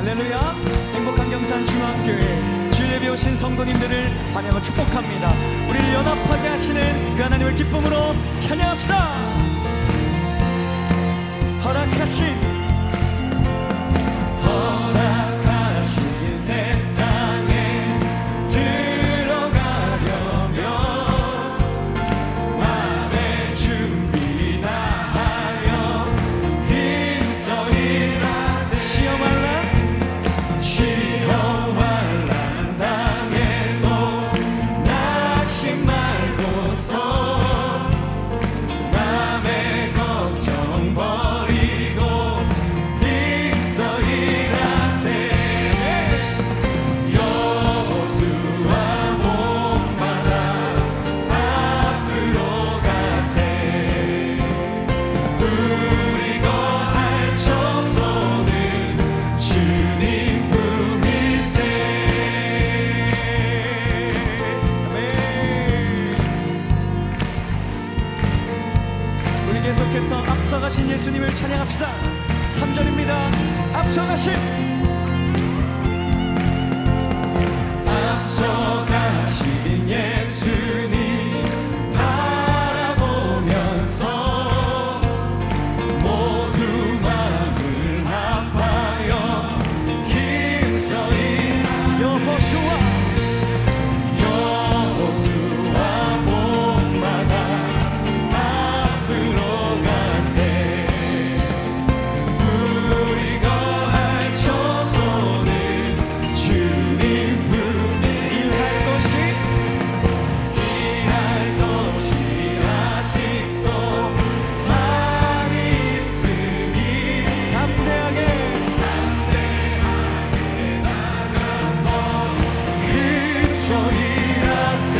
할렐루야. 행복한 경산 중앙교회 주일 예배 오신 성도님들을 환영하고 축복합니다. 우리를 연합하게 하시는 그 하나님을 기쁨으로 찬양합시다. 허락하신 새 땅에 들어가려면 맘의 준비 다하여 힘써 일하세. 시험할란 당해도 낙심 말고서 맘의 걱정 버리고 힘써 일하세. 계속해서 앞서가신 예수님을 찬양합시다. 3절입니다. 앞서가신 예수님 바라보면서 모두 마음을 합하여 힘써 일하세. 여호수아 봄마다 앞으로 가세. 우리 거할 처소는 주님 품에 일할 것이 아직도 많이 있으니 담대하게 나가서 힘써 일하세.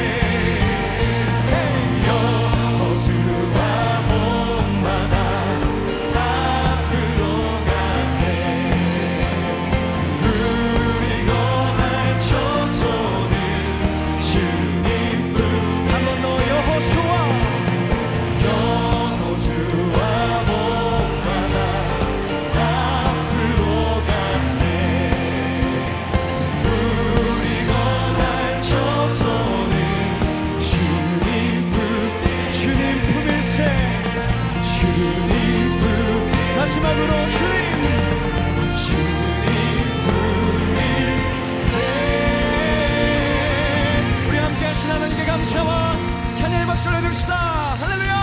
여호수아 봄마다 앞으로 가세. 우리 거할 처소는 주님 품. 한 번 더 여호수아 봄마다 앞으로 가세. 우리 거할 처소는 주님 품일세. 주님 품. 마지막으로 주님 품일세. 우리 함께 하신 하나님께 감사와 찬양의 박수를 드립시다. 할렐루야.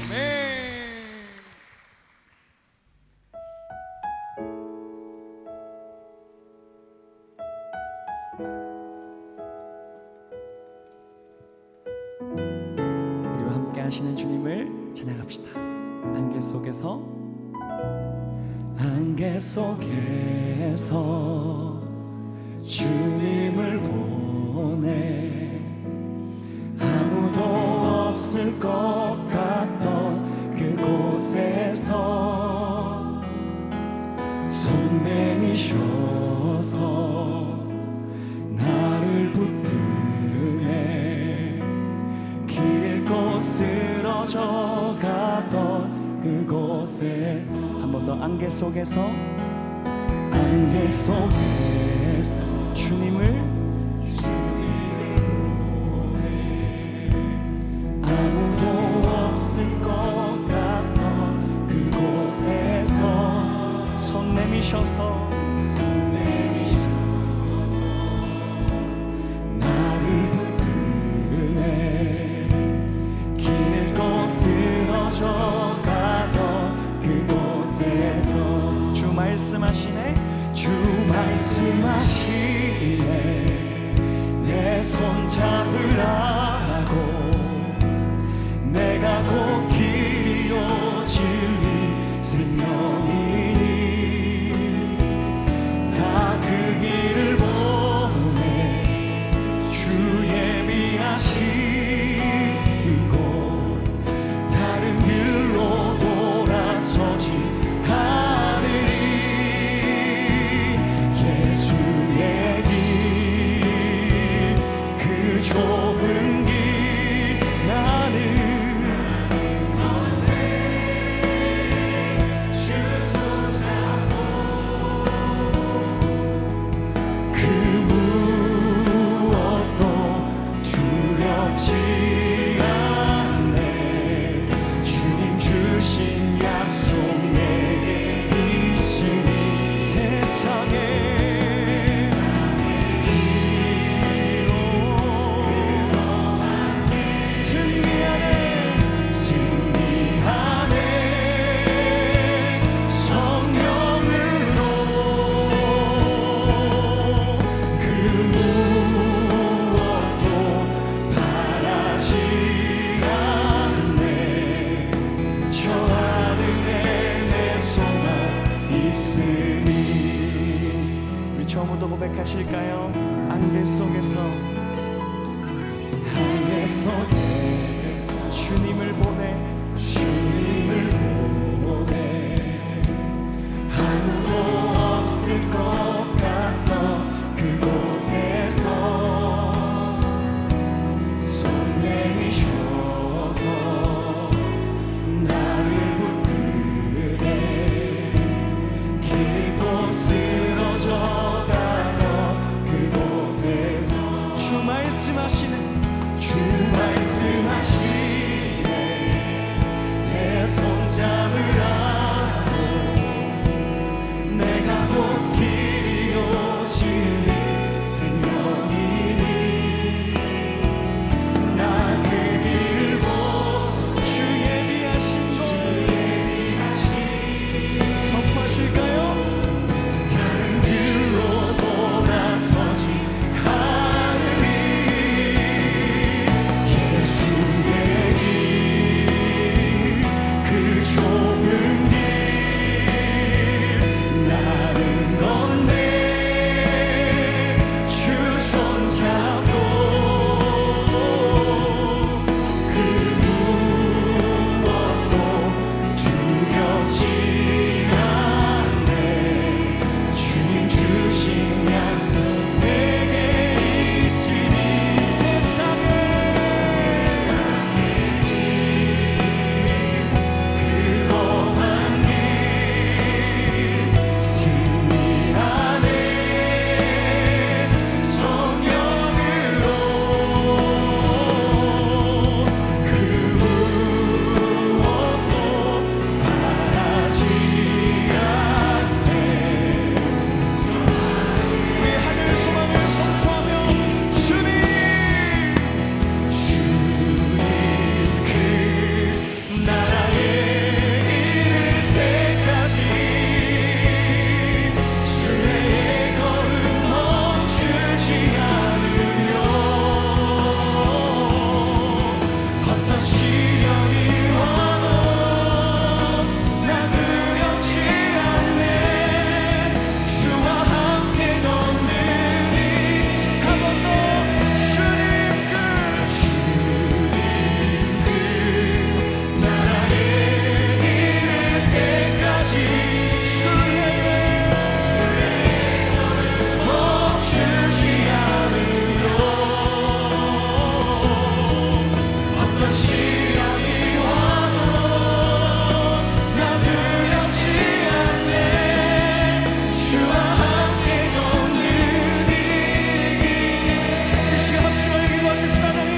아멘. 우리와 함께 하시는 주님을 찬양합시다. 안개 속에서 주님을 보내. 아무도 없을 것 같던 그곳에서 손 내미셔서 나를 붙드네. 길 잃고 쓰러져 가던 그곳에 한 번 더 안개 속에서 주님을 보내. 아무도 없을 것 같던 그곳에서 손 내미셔서 나를 붙드네. 길 잃고 쓰러져 가던 그곳에서 주 말씀하시네. 내 손 잡으라고. 내가 곧 길이요 진리 생명이니 나 그 길을 보내. 주 예비하시고 다른 길로 돌아서지 않으리. 예수의 길 그 좁은 아무도 고백하실까요? 안개 속에서 주님을 보내 아무도 없을 것 같던 그곳에서 손 내미셔서 나를 붙들게 길고 쓰러져 가던 그곳에서 주 말씀하시네 내 손잡으라고 내가 곧 길이요 진리 생명이니 나 그 길을 보 주 예비하신 곳 선포하실까요? 다른 길로 돌아서지 않으리 예수의 길 그 좁은 길 나는 걷네 주 손잡고 그 무엇도 두렵지 않네 주님 주신 약속 내게 있으니 세상에 그 험한 길 승리하네 성령으로 그 무엇도 바라지 않네 우리 하늘 소망을 선포하며 주님 그 나라에 이를 때까지 주의 걸음 멈추지 않으려 어떤 시련이 와도 나 두렵지 않네 주와 함께 걷느니 한 번 더 주님 그 나라에 이를 때까지 주의 멈추지 않으려 어떤 시련이 와도 나 두렵지 않네 주와 함께 걷느니 이 시간 합심하여 기도하십시다. 하나님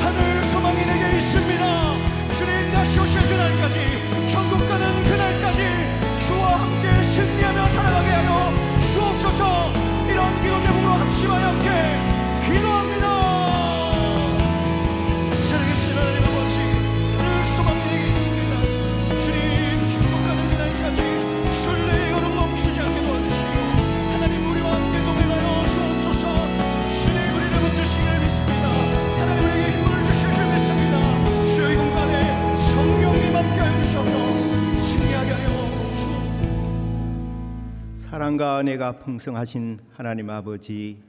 하늘 소망이 내게 있습니다. 주님 다시 오실 그날까지 천국 가는 그날까지 주와 함께 승리하며 살아가게 하여 주옵소서. 이런 기도 제목으로 합심하여 함께 기도합니다. 살아계신 하나님 아버지 하늘 소망이 내게 있습니다. 주님 천국 가는 그날까지 주의 걸음 멈추지 않게 도와주시고 하나님 우리와 함께 동행하여 주옵소서. 주님 우리를 붙드시길 믿습니다. 하나님 우리에게 힘을 주실 줄 믿습니다. 주여 이 공간에 성령님 함께하여 주셔서 승리하게 하여 주옵소서. 사랑과 은혜가 풍성하신 하나님 아버지,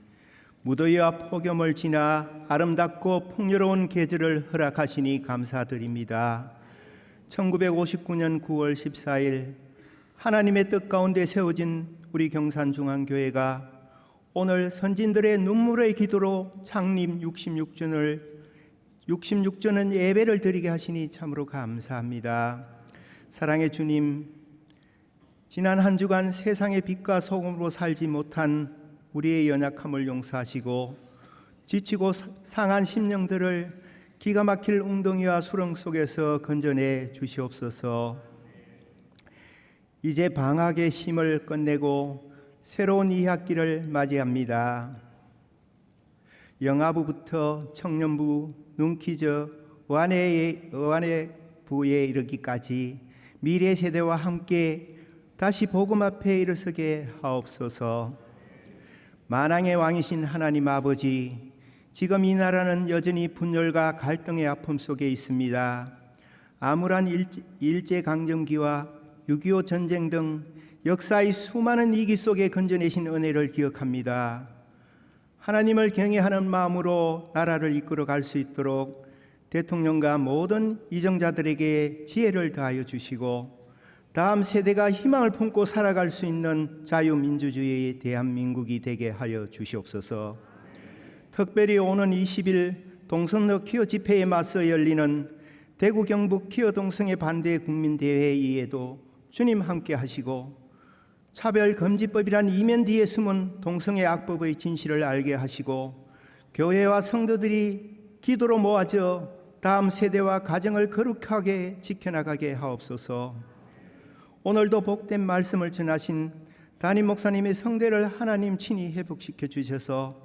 무더위와 폭염을 지나 아름답고 풍요로운 계절을 허락하시니 감사드립니다. 1959년 9월 14일 하나님의 뜻 가운데 세워진 우리 경산중앙교회가 오늘 선진들의 눈물의 기도로 창립 66주년 예배를 드리게 하시니 참으로 감사합니다. 사랑의 주님, 지난 한 주간 세상의 빛과 소금으로 살지 못한 우리의 연약함을 용서하시고 지치고 상한 심령들을 기가 막힐 웅덩이와 수렁 속에서 건져내 주시옵소서. 이제 방학의 쉼을 끝내고 새로운 2학기를 맞이합니다. 영아부부터 청년부, 눈키저, 완해부에 이르기까지 미래 세대와 함께 다시 복음 앞에 일어서게 하옵소서. 만왕의 왕이신 하나님 아버지, 지금 이 나라는 여전히 분열과 갈등의 아픔 속에 있습니다. 암울한 일제강점기와 6.25 전쟁 등 역사의 수많은 위기 속에 건져내신 은혜를 기억합니다. 하나님을 경외하는 마음으로 나라를 이끌어갈 수 있도록 대통령과 모든 이정자들에게 지혜를 더하여 주시고 다음 세대가 희망을 품고 살아갈 수 있는 자유민주주의의 대한민국이 되게 하여 주시옵소서. 특별히 오는 20일 동성로 퀴어 집회에 맞서 열리는 대구 경북 퀴어 동성애 반대 국민대회에도 주님 함께 하시고 차별금지법이란 이면 뒤에 숨은 동성애 악법의 진실을 알게 하시고 교회와 성도들이 기도로 모아져 다음 세대와 가정을 거룩하게 지켜나가게 하옵소서. 오늘도 복된 말씀을 전하신 담임 목사님의 성대를 하나님 친히 회복시켜 주셔서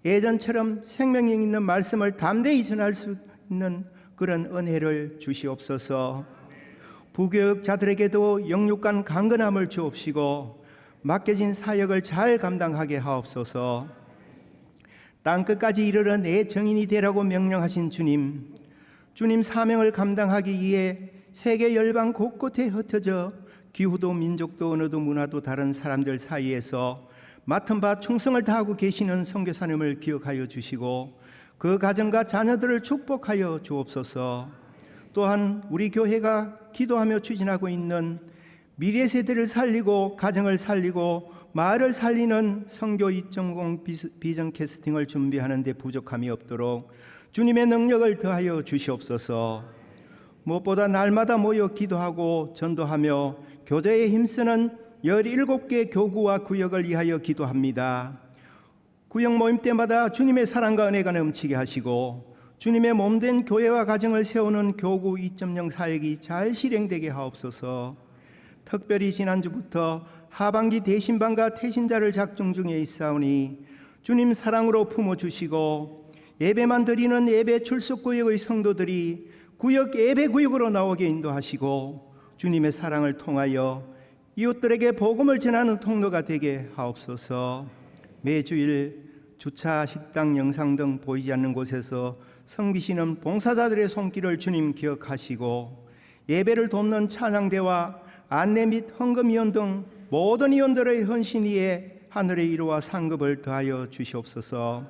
예전처럼 생명력 있는 말씀을 담대히 전할 수 있는 그런 은혜를 주시옵소서. 부교육자들에게도 영육간 강건함을 주옵시고 맡겨진 사역을 잘 감당하게 하옵소서. 땅끝까지 이르러 내 정인이 되라고 명령하신 주님, 주님 사명을 감당하기 위해 세계 열방 곳곳에 흩어져 기후도 민족도 언어도 문화도 다른 사람들 사이에서 맡은 바 충성을 다하고 계시는 선교사님을 기억하여 주시고 그 가정과 자녀들을 축복하여 주옵소서. 또한 우리 교회가 기도하며 추진하고 있는 미래 세대를 살리고 가정을 살리고 마을을 살리는 선교 2.0 비전 캐스팅을 준비하는 데 부족함이 없도록 주님의 능력을 더하여 주시옵소서. 무엇보다 날마다 모여 기도하고 전도하며 교제에 힘쓰는 17개 교구와 구역을 위하여 기도합니다. 구역 모임 때마다 주님의 사랑과 은혜가 넘치게 하시고 주님의 몸된 교회와 가정을 세우는 교구 2.0 사역이 잘 실행되게 하옵소서. 특별히 지난주부터 하반기 대신반과 태신자를 작정 중에 있사오니 주님 사랑으로 품어주시고 예배만 드리는 예배 출석구역의 성도들이 구역 예배구역으로 나오게 인도하시고 주님의 사랑을 통하여 이웃들에게 복음을 전하는 통로가 되게 하옵소서. 매주일 주차, 식당, 영상 등 보이지 않는 곳에서 섬기시는 봉사자들의 손길을 주님 기억하시고 예배를 돕는 찬양대와 안내 및 헌금위원 등 모든 위원들의 헌신 위에 하늘의 이루와 상급을 더하여 주시옵소서.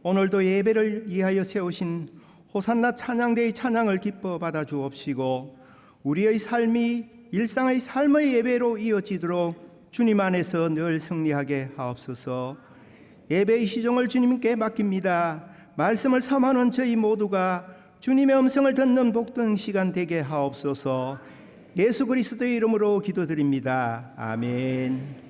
오늘도 예배를 위하여 세우신 호산나 찬양대의 찬양을 기뻐 받아 주옵시고 우리의 삶이 일상의 삶의 예배로 이어지도록 주님 안에서 늘 승리하게 하옵소서. 예배의 시종을 주님께 맡깁니다. 말씀을 삼하는 저희 모두가 주님의 음성을 듣는 복된 시간 되게 하옵소서. 예수 그리스도의 이름으로 기도드립니다. 아멘.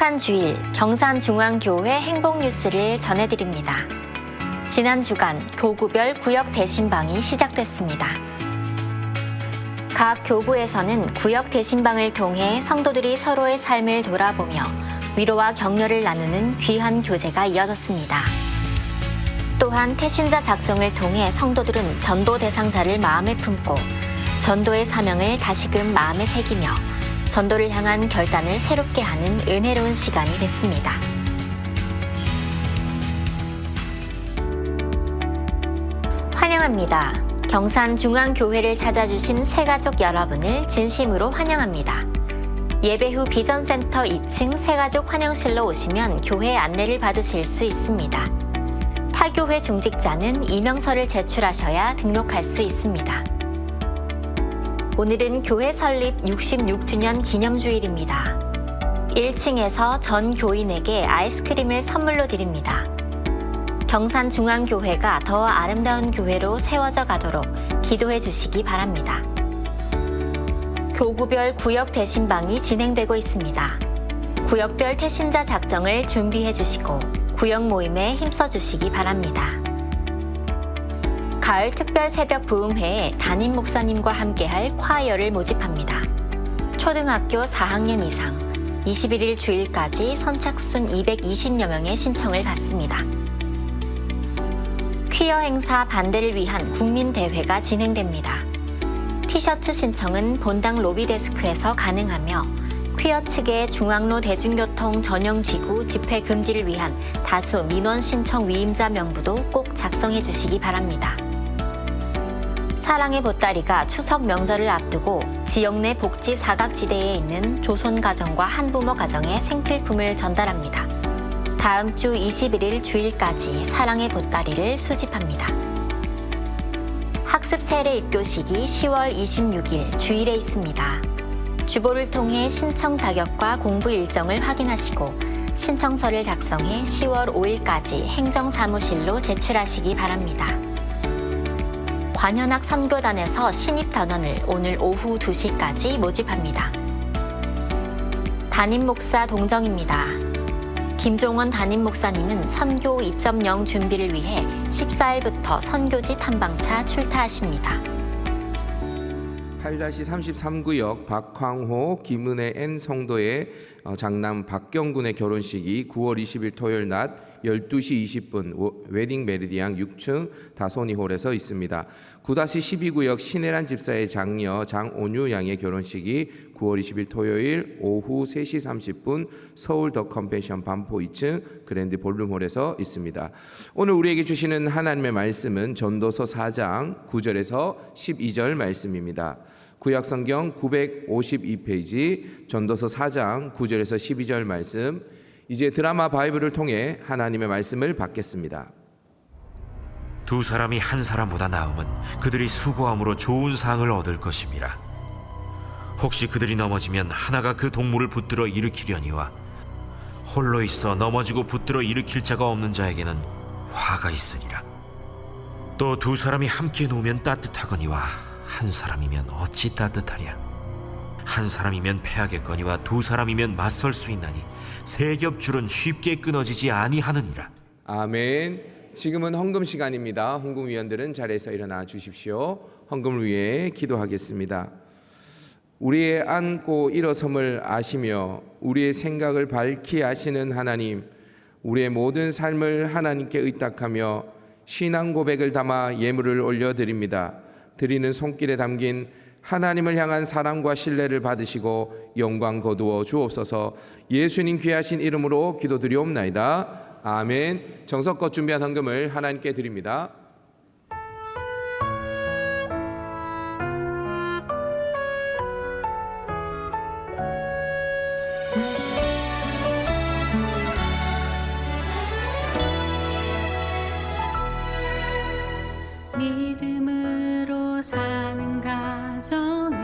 성탄주일 경산중앙교회 행복뉴스를 전해드립니다. 지난 주간 교구별 구역 대신방이 시작됐습니다. 각 교구에서는 구역 대신방을 통해 성도들이 서로의 삶을 돌아보며 위로와 격려를 나누는 귀한 교제가 이어졌습니다. 또한 태신자 작정을 통해 성도들은 전도 대상자를 마음에 품고 전도의 사명을 다시금 마음에 새기며 전도를 향한 결단을 새롭게 하는 은혜로운 시간이 됐습니다. 환영합니다. 경산중앙교회를 찾아주신 새가족 여러분을 진심으로 환영합니다. 예배 후 비전센터 2층 새가족 환영실로 오시면 교회 안내를 받으실 수 있습니다. 타교회 중직자는 이명서를 제출하셔야 등록할 수 있습니다. 오늘은 교회 설립 66주년 기념주일입니다. 1층에서 전 교인에게 아이스크림을 선물로 드립니다. 경산중앙교회가 더 아름다운 교회로 세워져 가도록 기도해 주시기 바랍니다. 교구별 구역 대신방이 진행되고 있습니다. 구역별 태신자 작정을 준비해 주시고 구역 모임에 힘써 주시기 바랍니다. 가을 특별 새벽 부흥회에 담임 목사님과 함께할 콰이어를 모집합니다. 초등학교 4학년 이상 21일 주일까지 선착순 220여 명의 신청을 받습니다. 퀴어 행사 반대를 위한 국민대회가 진행됩니다. 티셔츠 신청은 본당 로비데스크에서 가능하며 퀴어 측의 중앙로 대중교통 전용지구 집회 금지를 위한 다수 민원 신청 위임자 명부도 꼭 작성해 주시기 바랍니다. 사랑의 보따리가 추석 명절을 앞두고 지역 내 복지 사각지대에 있는 조선 가정과 한부모 가정에 생필품을 전달합니다. 다음 주 21일 주일까지 사랑의 보따리를 수집합니다. 학습 세례 입교식이 10월 26일 주일에 있습니다. 주보를 통해 신청 자격과 공부 일정을 확인하시고 신청서를 작성해 10월 5일까지 행정사무실로 제출하시기 바랍니다. 관현악 선교단에서 신입 단원을 오늘 오후 2시까지 모집합니다. 담임 목사 동정입니다. 김종원 담임 목사님은 선교 2.0 준비를 위해 14일부터 선교지 탐방차 출타하십니다. 8-33구역 박황호 김은혜 N 성도의 장남 박경군의 결혼식이 9월 20일 토요일 낮 12시 20분 웨딩 메리디앙 6층 다소니홀에서 있습니다. 9-12구역 신혜란 집사의 장녀 장온유 양의 결혼식이 9월 20일 토요일 오후 3시 30분 서울 더 컨벤션 반포 2층 그랜드 볼룸홀에서 있습니다. 오늘 우리에게 주시는 하나님의 말씀은 전도서 4장 9절에서 12절 말씀입니다. 구약성경 952페이지 전도서 4장 9절에서 12절 말씀. 이제 드라마 바이블을 통해 하나님의 말씀을 받겠습니다. 두 사람이 한 사람보다 나음은 그들이 수고함으로 좋은 상을 얻을 것임이라. 혹시 그들이 넘어지면 하나가 그 동물을 붙들어 일으키려니와 홀로 있어 넘어지고 붙들어 일으킬 자가 없는 자에게는 화가 있으리라. 또 두 사람이 함께 놓으면 따뜻하거니와 한 사람이면 어찌 따뜻하랴. 한 사람이면 패하겠거니와 두 사람이면 맞설 수 있나니 세 겹줄은 쉽게 끊어지지 아니하느니라. 아멘. 지금은 헌금 시간입니다. 헌금위원들은 자리에서 일어나 주십시오. 헌금을 위해 기도하겠습니다. 우리의 앉고 일어섬을 아시며 우리의 생각을 밝히 아시는 하나님, 우리의 모든 삶을 하나님께 의탁하며 신앙 고백을 담아 예물을 올려드립니다. 드리는 손길에 담긴 하나님을 향한 사랑과 신뢰를 받으시고 영광 거두어 주옵소서. 예수님 귀하신 이름으로 기도드리옵나이다. 아멘. 정성껏 준비한 헌금을 하나님께 드립니다. 믿음으로 사는 가정은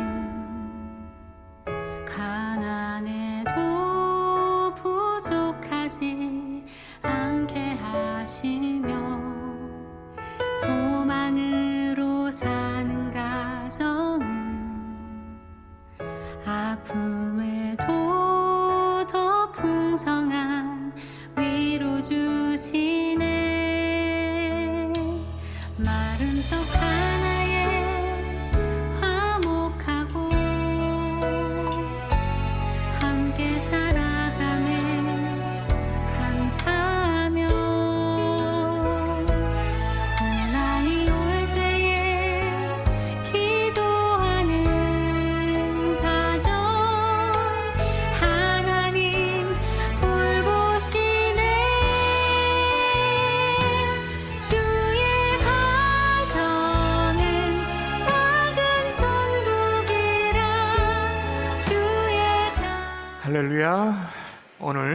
가난해도 부족하지 않게 하시며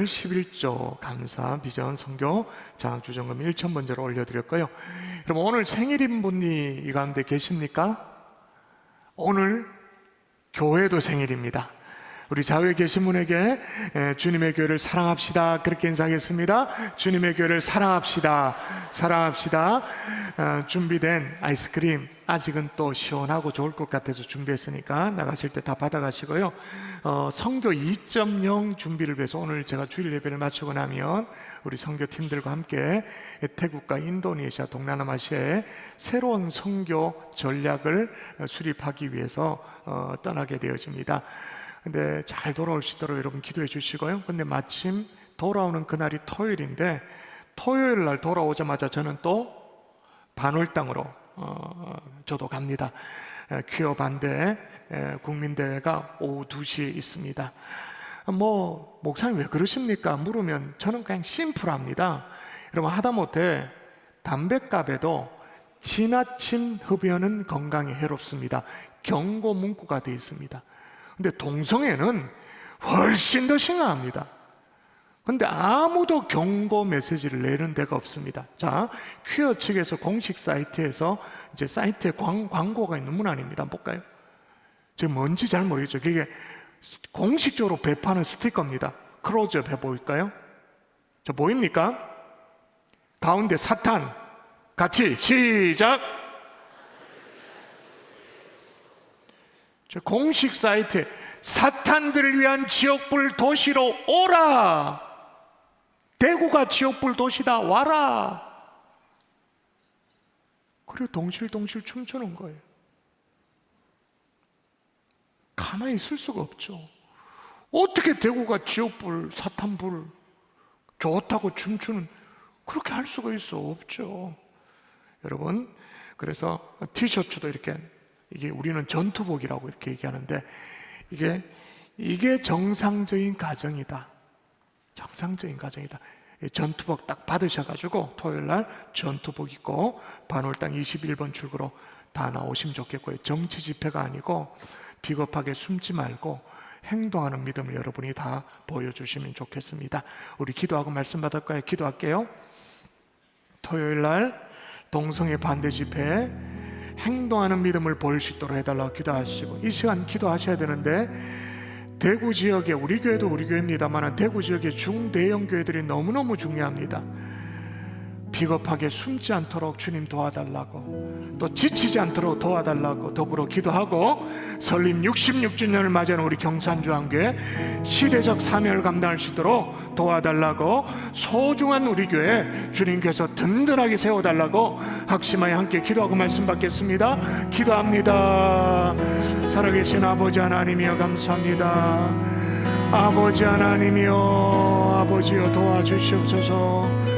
11조 감사 비전 선교 장학주정금 1천 번째로 올려드렸고요. 여러분, 오늘 생일인 분이 이 가운데 계십니까? 오늘 교회도 생일입니다. 우리 좌우에 계신 분에게 주님의 교회를 사랑합시다 그렇게 인사하겠습니다. 주님의 교회를 사랑합시다. 사랑합시다. 준비된 아이스크림 아직은 또 시원하고 좋을 것 같아서 준비했으니까 나가실 때 다 받아가시고요. 선교 2.0 준비를 위해서 오늘 제가 주일 예배를 마치고 나면 우리 선교팀들과 함께 태국과 인도네시아, 동남아시아의 새로운 선교 전략을 수립하기 위해서 떠나게 되어집니다. 근데 잘 돌아올 수 있도록 여러분 기도해 주시고요. 근데 마침 돌아오는 그날이 토요일인데, 토요일 날 돌아오자마자 저는 또 반월당으로 저도 갑니다. 퀴어 반대 국민대회가 오후 2시에 있습니다. 뭐 목사님 왜 그러십니까? 물으면 저는 그냥 심플합니다. 여러분, 하다못해 담뱃값에도 지나친 흡연은 건강에 해롭습니다. 경고 문구가 되어 있습니다. 근데 동성애는 훨씬 더 심각합니다. 근데 아무도 경고 메시지를 내는 데가 없습니다. 자, 퀴어 측에서 공식 사이트에서 이제 사이트에 광고가 있는 문안입니다. 한번 볼까요? 지금 뭔지 잘 모르겠죠. 그게 공식적으로 배파하는 스티커입니다. 클로즈업 해볼까요? 저 보입니까? 가운데 사탄 같이 시작. 저 공식 사이트에 사탄들을 위한 지옥불 도시로 오라. 대구가 지옥불 도시다, 와라. 그리고 동실동실 춤추는 거예요. 가만히 있을 수가 없죠. 어떻게 대구가 지옥불, 사탄불 좋다고 춤추는, 그렇게 할 수가 있어? 없죠. 여러분, 그래서 티셔츠도 이렇게, 이게 우리는 전투복이라고 이렇게 얘기하는데, 이게 정상적인 가정이다. 정상적인 가정이다. 전투복 딱 받으셔가지고 토요일 날 전투복 입고 반월당 21번 출구로 다 나오시면 좋겠고요. 정치 집회가 아니고 비겁하게 숨지 말고 행동하는 믿음을 여러분이 다 보여주시면 좋겠습니다. 우리 기도하고 말씀 받을까요? 기도할게요. 토요일 날 동성애 반대 집회에 행동하는 믿음을 보일 수 있도록 해달라고 기도하시고, 이 시간 기도하셔야 되는데, 대구 지역에, 우리 교회도 우리 교회입니다만 대구 지역의 중대형 교회들이 너무너무 중요합니다. 비겁하게 숨지 않도록 주님 도와달라고, 또 지치지 않도록 도와달라고 더불어 기도하고, 설립 66주년을 맞이하는 우리 경산중앙교회 시대적 사명을 감당할 수 있도록 도와달라고, 소중한 우리 교회 주님께서 든든하게 세워달라고 확심하여 함께 기도하고 말씀 받겠습니다. 기도합니다. 살아계신 아버지 하나님이여 감사합니다. 아버지 하나님이여, 아버지여 도와주시옵소서.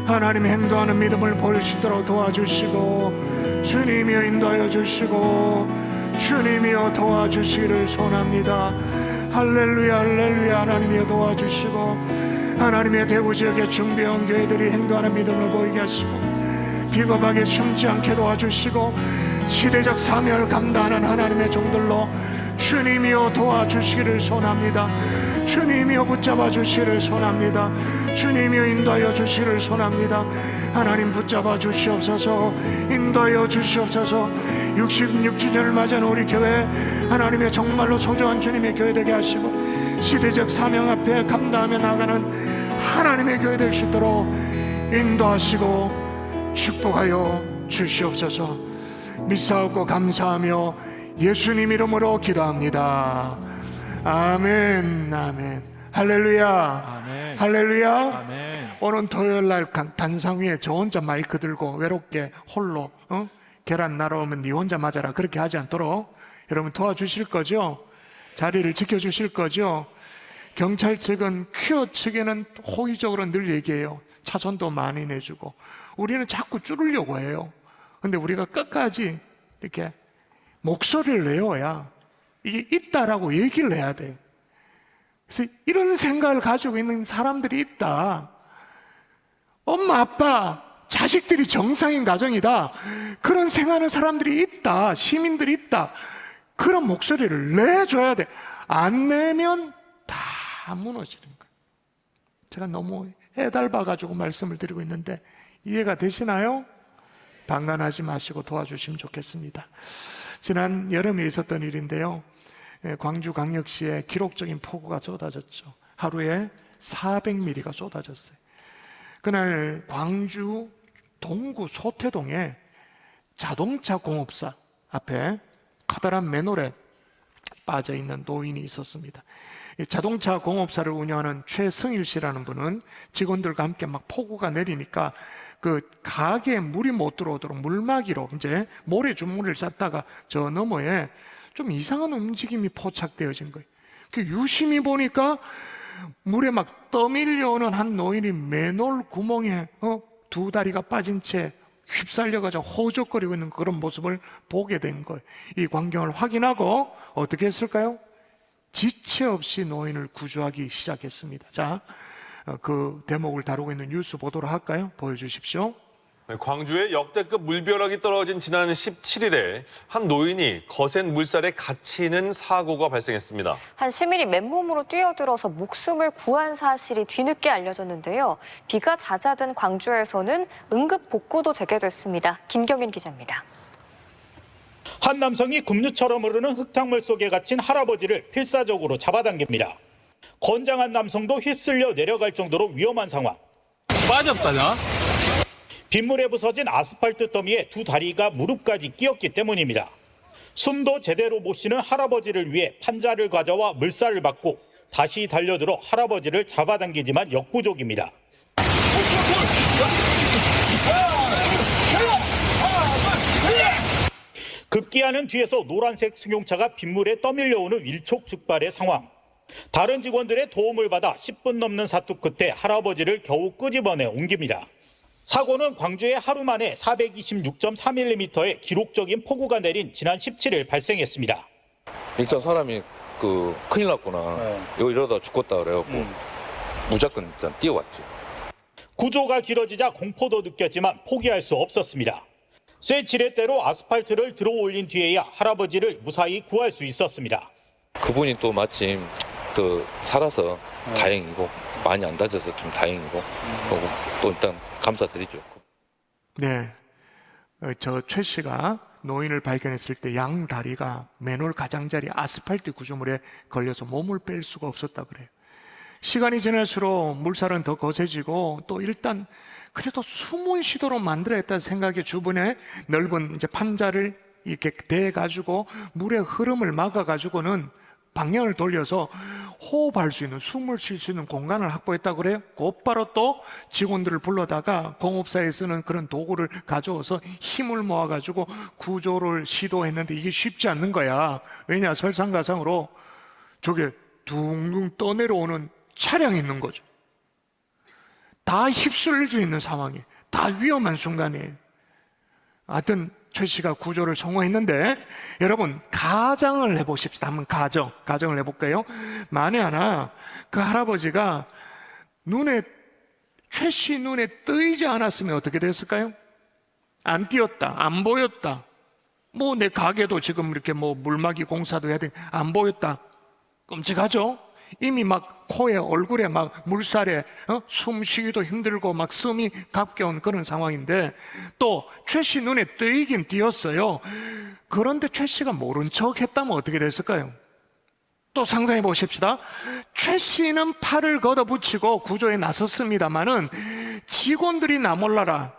하나님 행동하는 믿음을 보일 수 있도록 도와주시고, 주님이여 인도하여 주시고, 주님이여 도와주시기를 소원합니다. 할렐루야 할렐루야. 하나님이여 도와주시고, 하나님의 대구 지역의 중대형 교회들이 행동하는 믿음을 보이게 하시고, 비겁하게 숨지 않게 도와주시고, 시대적 사명을 감당하는 하나님의 종들로 주님이여 도와주시기를 소원합니다. 주님이여 붙잡아 주시기를 소원합니다. 주님이여 인도하여 주시기를 소원합니다. 하나님 붙잡아 주시옵소서. 인도하여 주시옵소서. 66주년을 맞이하는 우리 교회, 하나님의 정말로 소중한 주님의 교회 되게 하시고, 시대적 사명 앞에 감당하며 나가는 하나님의 교회 될 수 있도록 인도하시고 축복하여 주시옵소서. 믿사옵고 감사하며 예수님 이름으로 기도합니다. 아멘. 아멘. 할렐루야. 아멘. 할렐루야. 아멘. 오늘 토요일 날 단상 위에 저 혼자 마이크 들고 외롭게 홀로 계란 날아오면 네 혼자 맞아라 그렇게 하지 않도록 여러분 도와주실 거죠? 자리를 지켜주실 거죠? 경찰 측은, 퀴어 측에는 호의적으로 늘 얘기해요. 차선도 많이 내주고. 우리는 자꾸 줄으려고 해요. 근데 우리가 끝까지 이렇게 목소리를 내어야 이게 있다라고 얘기를 해야 돼. 그래서 이런 생각을 가지고 있는 사람들이 있다. 엄마, 아빠, 자식들이 정상인 가정이다. 그런 생각하는 사람들이 있다. 시민들이 있다. 그런 목소리를 내줘야 돼. 안 내면 다 무너지는 거야. 제가 너무 해달봐가지고 말씀을 드리고 있는데 이해가 되시나요? 방관하지 마시고 도와주시면 좋겠습니다. 지난 여름에 있었던 일인데요, 광주광역시에 기록적인 폭우가 쏟아졌죠. 하루에 400mm가 쏟아졌어요. 그날 광주 동구 소태동에 자동차 공업사 앞에 커다란 맨홀에 빠져있는 노인이 있었습니다. 이 자동차 공업사를 운영하는 최승일 씨라는 분은 직원들과 함께 막 폭우가 내리니까 그 가게에 물이 못 들어오도록 물막이로 이제 모래주머니를 쌌다가 저 너머에 좀 이상한 움직임이 포착되어진 거예요. 그 유심히 보니까 물에 막 떠밀려오는 한 노인이 맨홀 구멍에 두 다리가 빠진 채 휩쓸려가지고 호적거리고 있는 그런 모습을 보게 된 거예요. 이 광경을 확인하고 어떻게 했을까요? 지체 없이 노인을 구조하기 시작했습니다. 자, 그 대목을 다루고 있는 뉴스 보도를 할까요? 보여주십시오. 광주에 역대급 물벼락이 떨어진 지난 17일에 한 노인이 거센 물살에 갇히는 사고가 발생했습니다. 한 시민이 맨몸으로 뛰어들어서 목숨을 구한 사실이 뒤늦게 알려졌는데요. 비가 잦아든 광주에서는 응급 복구도 재개됐습니다. 김경인 기자입니다. 한 남성이 급류처럼 흐르는 흙탕물 속에 갇힌 할아버지를 필사적으로 잡아당깁니다. 건장한 남성도 휩쓸려 내려갈 정도로 위험한 상황. 빠졌다냐? 빗물에 부서진 아스팔트 더미에 두 다리가 무릎까지 끼었기 때문입니다. 숨도 제대로 못 쉬는 할아버지를 위해 판자를 가져와 물살을 받고 다시 달려들어 할아버지를 잡아당기지만 역부족입니다. 급기야는 뒤에서 노란색 승용차가 빗물에 떠밀려오는 일촉즉발의 상황. 다른 직원들의 도움을 받아 10분 넘는 사투 끝에 할아버지를 겨우 끄집어내 옮깁니다. 사고는 광주에 하루 만에 426.3mm의 기록적인 폭우가 내린 지난 17일 발생했습니다. 일단 사람이 큰일 났구나. 이거 이러다 죽겠다 그래갖고 무조건 일단 뛰어왔죠. 구조가 길어지자 공포도 느꼈지만 포기할 수 없었습니다. 쇠 지렛대로 아스팔트를 들어 올린 뒤에야 할아버지를 무사히 구할 수 있었습니다. 그분이 또 마침 또 살아서 다행이고 많이 안 다쳐서 좀 다행이고 또 일단 감사드리죠. 네, 저 최 씨가 노인을 발견했을 때 양 다리가 맨홀 가장자리 아스팔트 구조물에 걸려서 몸을 뺄 수가 없었다 그래요. 시간이 지날수록 물살은 더 거세지고 또 일단 그래도 숨은 쉬도록 만들어야겠다는 생각에 주변에 넓은 이제 판자를 이렇게 대가지고 물의 흐름을 막아가지고는 방향을 돌려서 호흡할 수 있는, 숨을 쉴 수 있는 공간을 확보했다고 그래요. 곧바로 또 직원들을 불러다가 공업사에 쓰는 그런 도구를 가져와서 힘을 모아가지고 구조를 시도했는데 이게 쉽지 않는 거야. 왜냐, 설상가상으로 저게 둥둥 떠내려오는 차량이 있는 거죠. 다 휩쓸릴 수 있는 상황이, 다 위험한 순간이에요. 하여튼 최 씨가 구조를 성공했는데, 여러분 가정을 해보십시다. 한번 가정을 해볼까요? 만에 하나 그 할아버지가 최 씨 눈에 뜨이지 않았으면 어떻게 됐을까요? 안 띄었다, 안 보였다, 뭐 내 가게도 지금 이렇게 뭐 물막이 공사도 해야 돼, 안 보였다. 끔찍하죠? 이미 막 코에 얼굴에 막 물살에 숨 쉬기도 힘들고 막 숨이 가껴온 그런 상황인데 또 최 씨 눈에 뜨이긴 띄었어요. 그런데 최 씨가 모른 척 했다면 어떻게 됐을까요? 또 상상해 보십시다. 최 씨는 팔을 걷어붙이고 구조에 나섰습니다마는 직원들이 나 몰라라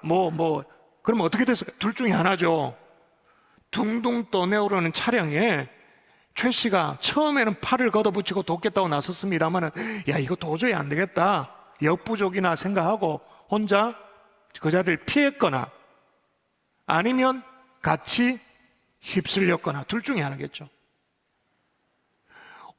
그러면 어떻게 됐을까요? 둘 중에 하나죠. 둥둥 떠내오르는 차량에 최 씨가 처음에는 팔을 걷어붙이고 돕겠다고 나섰습니다만 야, 이거 도저히 안 되겠다, 역부족이나 생각하고 혼자 그 자리를 피했거나 아니면 같이 휩쓸렸거나 둘 중에 하나겠죠.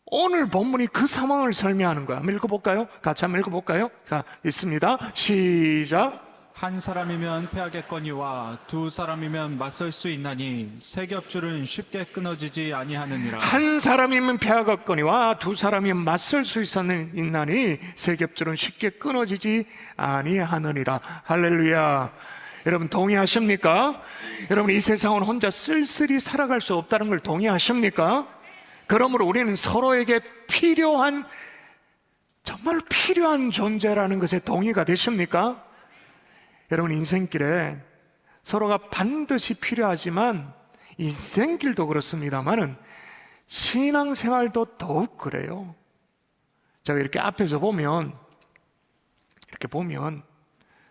오늘 본문이 그 상황을 설명하는 거야. 한번 읽어볼까요? 같이 한번 읽어볼까요? 자, 있습니다. 시작. 한 사람이면 패하겠거니와 두 사람이면 맞설 수 있나니 세 겹줄은 쉽게 끊어지지 아니하느니라. 한 사람이면 패하겠거니와 두 사람이면 맞설 수 있나니 세 겹줄은 쉽게 끊어지지 아니하느니라. 할렐루야. 여러분 동의하십니까? 여러분 이 세상은 혼자 쓸쓸히 살아갈 수 없다는 걸 동의하십니까? 그러므로 우리는 서로에게 필요한 정말 필요한 존재라는 것에 동의가 되십니까? 여러분, 인생길에 서로가 반드시 필요하지만 인생길도 그렇습니다만은 신앙생활도 더욱 그래요. 제가 이렇게 앞에서 보면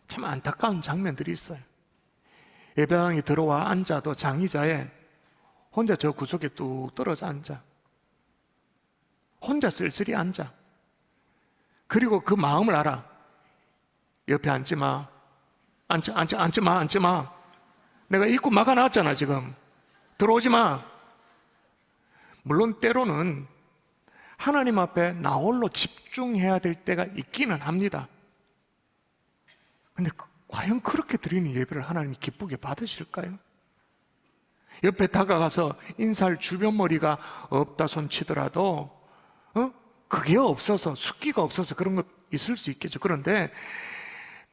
참 안타까운 장면들이 있어요. 예배당에 들어와 앉아도 장의자에 혼자 저 구석에 뚝 떨어져 앉아. 혼자 쓸쓸히 앉아. 그리고 그 마음을 알아. 옆에 앉지 마. 앉지 마. 내가 입구 막아놨잖아, 지금. 들어오지 마. 물론 때로는 하나님 앞에 나 홀로 집중해야 될 때가 있기는 합니다. 근데 과연 그렇게 드리는 예배를 하나님이 기쁘게 받으실까요? 옆에 다가가서 인사할 주변머리가 없다 손 치더라도 그게 없어서, 숙기가 없어서 그런 것 있을 수 있겠죠. 그런데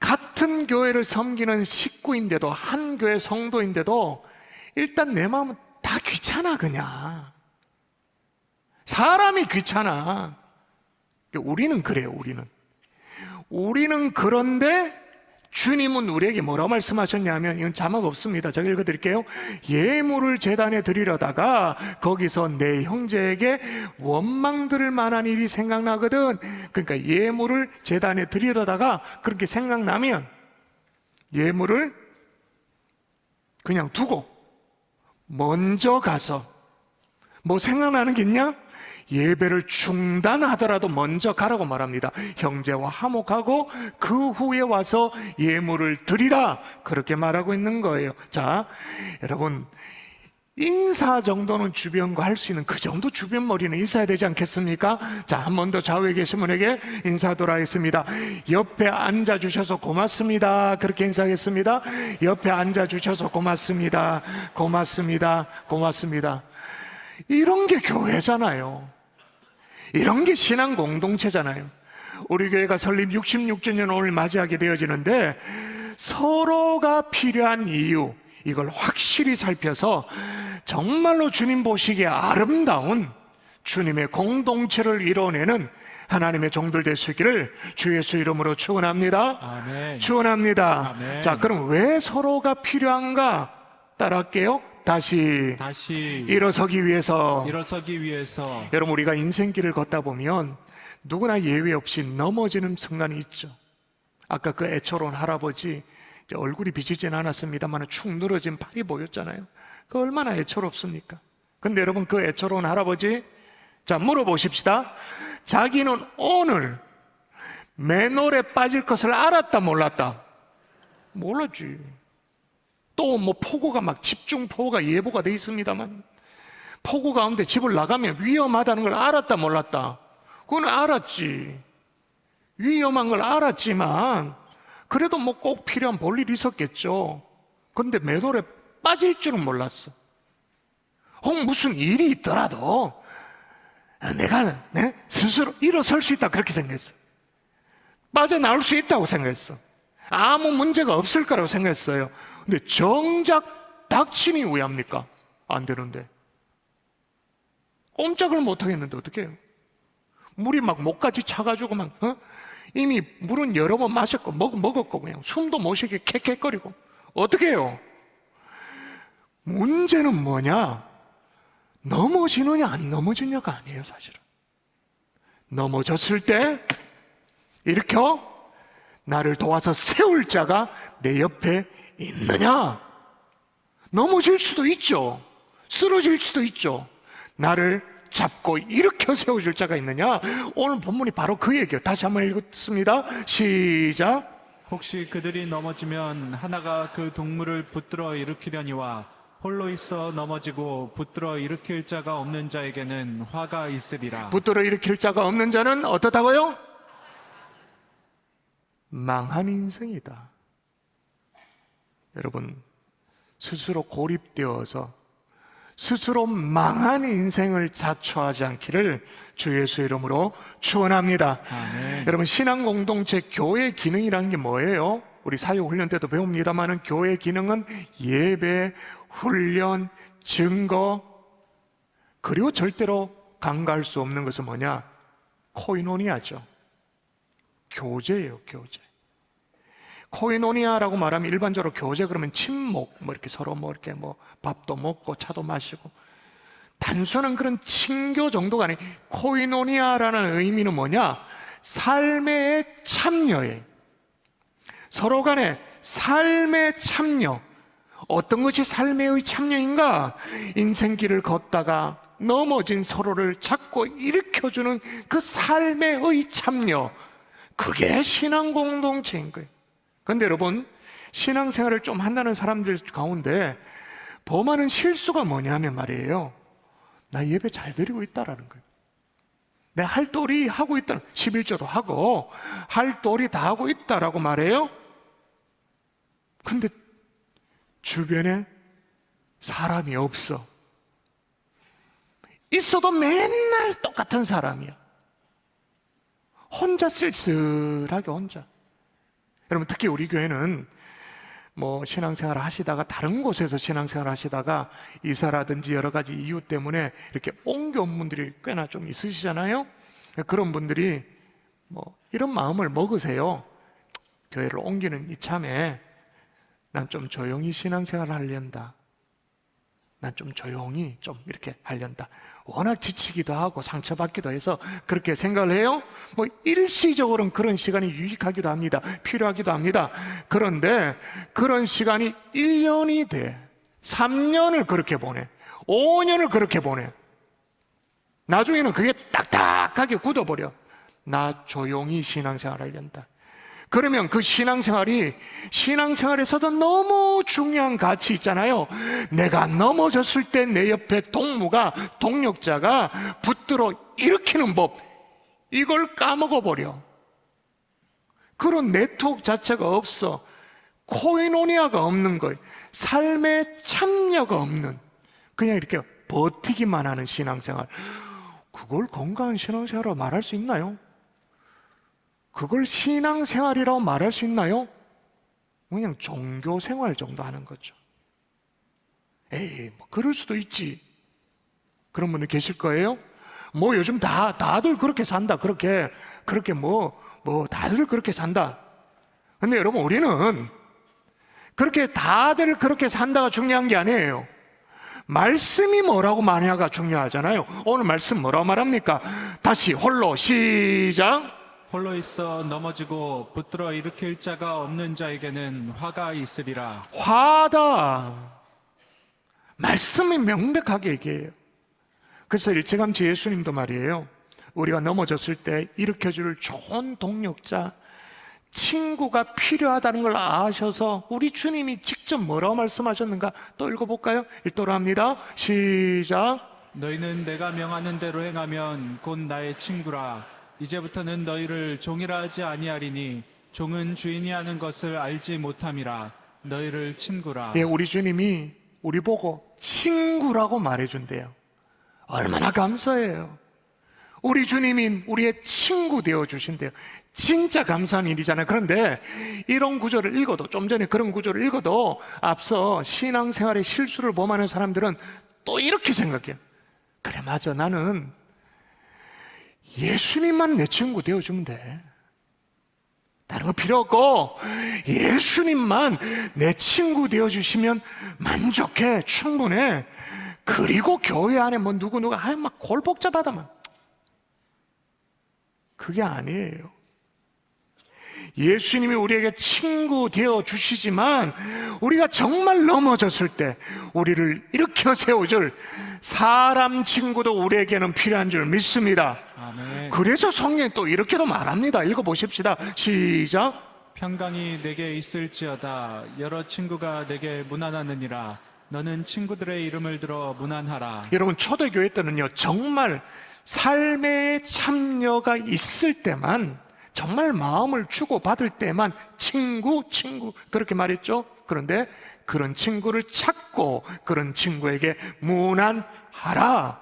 같은 교회를 섬기는 식구인데도, 한 교회 성도인데도 일단 내 마음은 다 귀찮아. 그냥 사람이 귀찮아. 우리는 그래요. 우리는 그런데 주님은 우리에게 뭐라고 말씀하셨냐면, 이건 자막 없습니다. 제가 읽어드릴게요. 예물을 제단에 드리려다가 거기서 내 형제에게 원망 들을 만한 일이 생각나거든. 그러니까 예물을 제단에 드리려다가 그렇게 생각나면 예물을 그냥 두고 먼저 가서, 뭐 생각나는 게 있냐? 예배를 중단하더라도 먼저 가라고 말합니다. 형제와 화목하고 그 후에 와서 예물을 드리라, 그렇게 말하고 있는 거예요. 자, 여러분, 인사 정도는 주변과 할 수 있는 그 정도 주변머리는 있어야 되지 않겠습니까? 자, 한 번 더 좌우에 계신 분에게 인사하도록 하겠습니다. 옆에 앉아주셔서 고맙습니다. 그렇게 인사하겠습니다. 옆에 앉아주셔서 고맙습니다. 이런 게 교회잖아요. 이런 게 신앙 공동체잖아요. 우리 교회가 설립 66주년 오늘 맞이하게 되어지는데, 서로가 필요한 이유, 이걸 확실히 살펴서 정말로 주님 보시기에 아름다운 주님의 공동체를 이뤄내는 하나님의 종들 될 수 있기를 주 예수 이름으로 축원합니다. 아멘. 축원합니다. 아멘. 자, 그럼 왜 서로가 필요한가? 따라할게요. 다시 일어서기 위해서. 여러분, 우리가 인생길을 걷다 보면 누구나 예외 없이 넘어지는 순간이 있죠. 아까 그 애처로운 할아버지, 얼굴이 비치진 않았습니다만 축 늘어진 팔이 보였잖아요. 그 얼마나 애처롭습니까? 근데 여러분, 그 애처로운 할아버지, 자, 물어보십시다. 자기는 오늘 맨홀에 빠질 것을 알았다, 몰랐다? 몰랐지. 또 뭐 폭우가 막 집중폭우가 예보가 돼 있습니다만, 폭우 가운데 집을 나가면 위험하다는 걸 알았다, 몰랐다? 그건 알았지. 위험한 걸 알았지만 그래도 뭐 꼭 필요한 볼일이 있었겠죠. 그런데 맨홀에 빠질 줄은 몰랐어. 혹 무슨 일이 있더라도 내가 스스로 일어설 수 있다, 그렇게 생각했어. 빠져나올 수 있다고 생각했어. 아무 문제가 없을 거라고 생각했어요. 근데 정작 닥침이 왜 합니까? 안 되는데. 꼼짝을 못 하겠는데 어떻게 해요? 물이 막 목까지 차가지고 막 이미 물은 여러 번 마셨고 먹었고 그냥 숨도 못 쉬게 캑캑거리고 어떻게 해요? 문제는 뭐냐? 넘어지느냐 안 넘어지느냐가 아니에요. 사실은 넘어졌을 때 일으켜 나를 도와서 세울 자가 내 옆에 있느냐? 넘어질 수도 있죠. 쓰러질 수도 있죠. 나를 잡고 일으켜 세워줄 자가 있느냐? 오늘 본문이 바로 그 얘기예요. 다시 한번 읽겠습니다. 시작. 혹시 그들이 넘어지면 하나가 그 동물을 붙들어 일으키려니와 홀로 있어 넘어지고 붙들어 일으킬 자가 없는 자에게는 화가 있으리라. 붙들어 일으킬 자가 없는 자는 어떻다고요? 망한 인생이다. 여러분, 스스로 고립되어서 스스로 망한 인생을 자초하지 않기를 주 예수 이름으로 축원합니다. 아멘. 여러분, 신앙 공동체 교회 기능이라는 게 뭐예요? 우리 사역 훈련 때도 배웁니다만은 교회 기능은 예배, 훈련, 증거, 그리고 절대로 간과할 수 없는 것은 뭐냐? 코이노니아죠. 교제예요, 교제. 코이노니아라고 말하면 일반적으로 교제 그러면 친목, 뭐 이렇게 서로 뭐 이렇게 뭐 밥도 먹고 차도 마시고 단순한 그런 친교 정도가 아니에요. 코이노니아라는 의미는 뭐냐? 삶의 참여예요. 서로 간에 삶의 참여. 어떤 것이 삶의 참여인가? 인생길을 걷다가 넘어진 서로를 잡고 일으켜주는 그 삶의 참여. 그게 신앙 공동체인 거예요. 그런데 여러분, 신앙생활을 좀 한다는 사람들 가운데 범하는 실수가 뭐냐면 말이에요, 나 예배 잘 드리고 있다라는 거예요. 내 할도리 하고 있다, 11조도 하고 할도리 다 하고 있다라고 말해요. 근데 주변에 사람이 없어. 있어도 맨날 똑같은 사람이야. 혼자 쓸쓸하게 혼자. 여러분, 특히 우리 교회는 뭐 신앙생활 하시다가 다른 곳에서 신앙생활 하시다가 이사라든지 여러 가지 이유 때문에 이렇게 옮겨온 분들이 꽤나 좀 있으시잖아요. 그런 분들이 뭐 이런 마음을 먹으세요. 교회를 옮기는 이참에 난 좀 조용히 신앙생활을 하련다. 난 좀 조용히 좀 이렇게 하련다. 워낙 지치기도 하고 상처받기도 해서 그렇게 생각을 해요. 뭐 일시적으로는 그런 시간이 유익하기도 합니다. 필요하기도 합니다. 그런데 그런 시간이 1년이 돼, 3년을 그렇게 보내, 5년을 그렇게 보내. 나중에는 그게 딱딱하게 굳어버려. 나 조용히 신앙생활 하련다. 그러면 그 신앙생활에서도 너무 중요한 가치 있잖아요. 내가 넘어졌을 때 내 옆에 동력자가 붙들어 일으키는 법, 이걸 까먹어버려. 그런 네트워크 자체가 없어. 코이노니아가 없는 거예요. 삶의 참여가 없는, 그냥 이렇게 버티기만 하는 신앙생활. 그걸 건강한 신앙생활이라고 말할 수 있나요? 그걸 신앙생활이라고 말할 수 있나요? 그냥 종교생활 정도 하는 거죠. 에이, 뭐 그럴 수도 있지. 그런 분들 계실 거예요. 뭐 요즘 다들 그렇게 산다. 그렇게 뭐 다들 그렇게 산다. 근데 여러분, 우리는 그렇게 다들 그렇게 산다가 중요한 게 아니에요. 말씀이 뭐라고 말하냐가 중요하잖아요. 오늘 말씀 뭐라고 말합니까? 다시 홀로 시작. 홀로 있어 넘어지고 붙들어 일으킬 자가 없는 자에게는 화가 있으리라. 화다. 말씀이 명백하게 얘기해요. 그래서 일찌감치 예수님도 말이에요, 우리가 넘어졌을 때 일으켜줄 좋은 동력자, 친구가 필요하다는 걸 아셔서 우리 주님이 직접 뭐라고 말씀하셨는가 또 읽어볼까요? 읽도록 합니다. 시작. 너희는 내가 명하는 대로 행하면 곧 나의 친구라. 이제부터는 너희를 종이라 하지 아니하리니 종은 주인이 하는 것을 알지 못함이라. 너희를 친구라. 예, 우리 주님이 우리 보고 친구라고 말해준대요. 얼마나 감사해요. 우리 주님이 우리의 친구 되어주신대요. 진짜 감사한 일이잖아요. 그런데 이런 구절을 읽어도, 좀 전에 그런 구절을 읽어도 앞서 신앙생활의 실수를 범하는 사람들은 또 이렇게 생각해요. 그래, 맞아, 나는 예수님만 내 친구 되어주면 돼. 다른 거 필요 없고 예수님만 내 친구 되어주시면 만족해, 충분해. 그리고 교회 안에 뭐 누구누가 막 골복잡하다만, 그게 아니에요. 예수님이 우리에게 친구 되어 주시지만 우리가 정말 넘어졌을 때 우리를 일으켜 세워줄 사람 친구도 우리에게는 필요한 줄 믿습니다. 아멘. 그래서 성경이 또 이렇게도 말합니다. 읽어보십시다. 시작. 평강이 내게 있을지어다. 여러 친구가 내게 문안하느니라. 너는 친구들의 이름을 들어 문안하라. 여러분, 초대교회 때는요, 정말 삶의 참여가 있을 때만, 정말 마음을 주고받을 때만 친구 그렇게 말했죠. 그런데 그런 친구를 찾고 그런 친구에게 문안하라,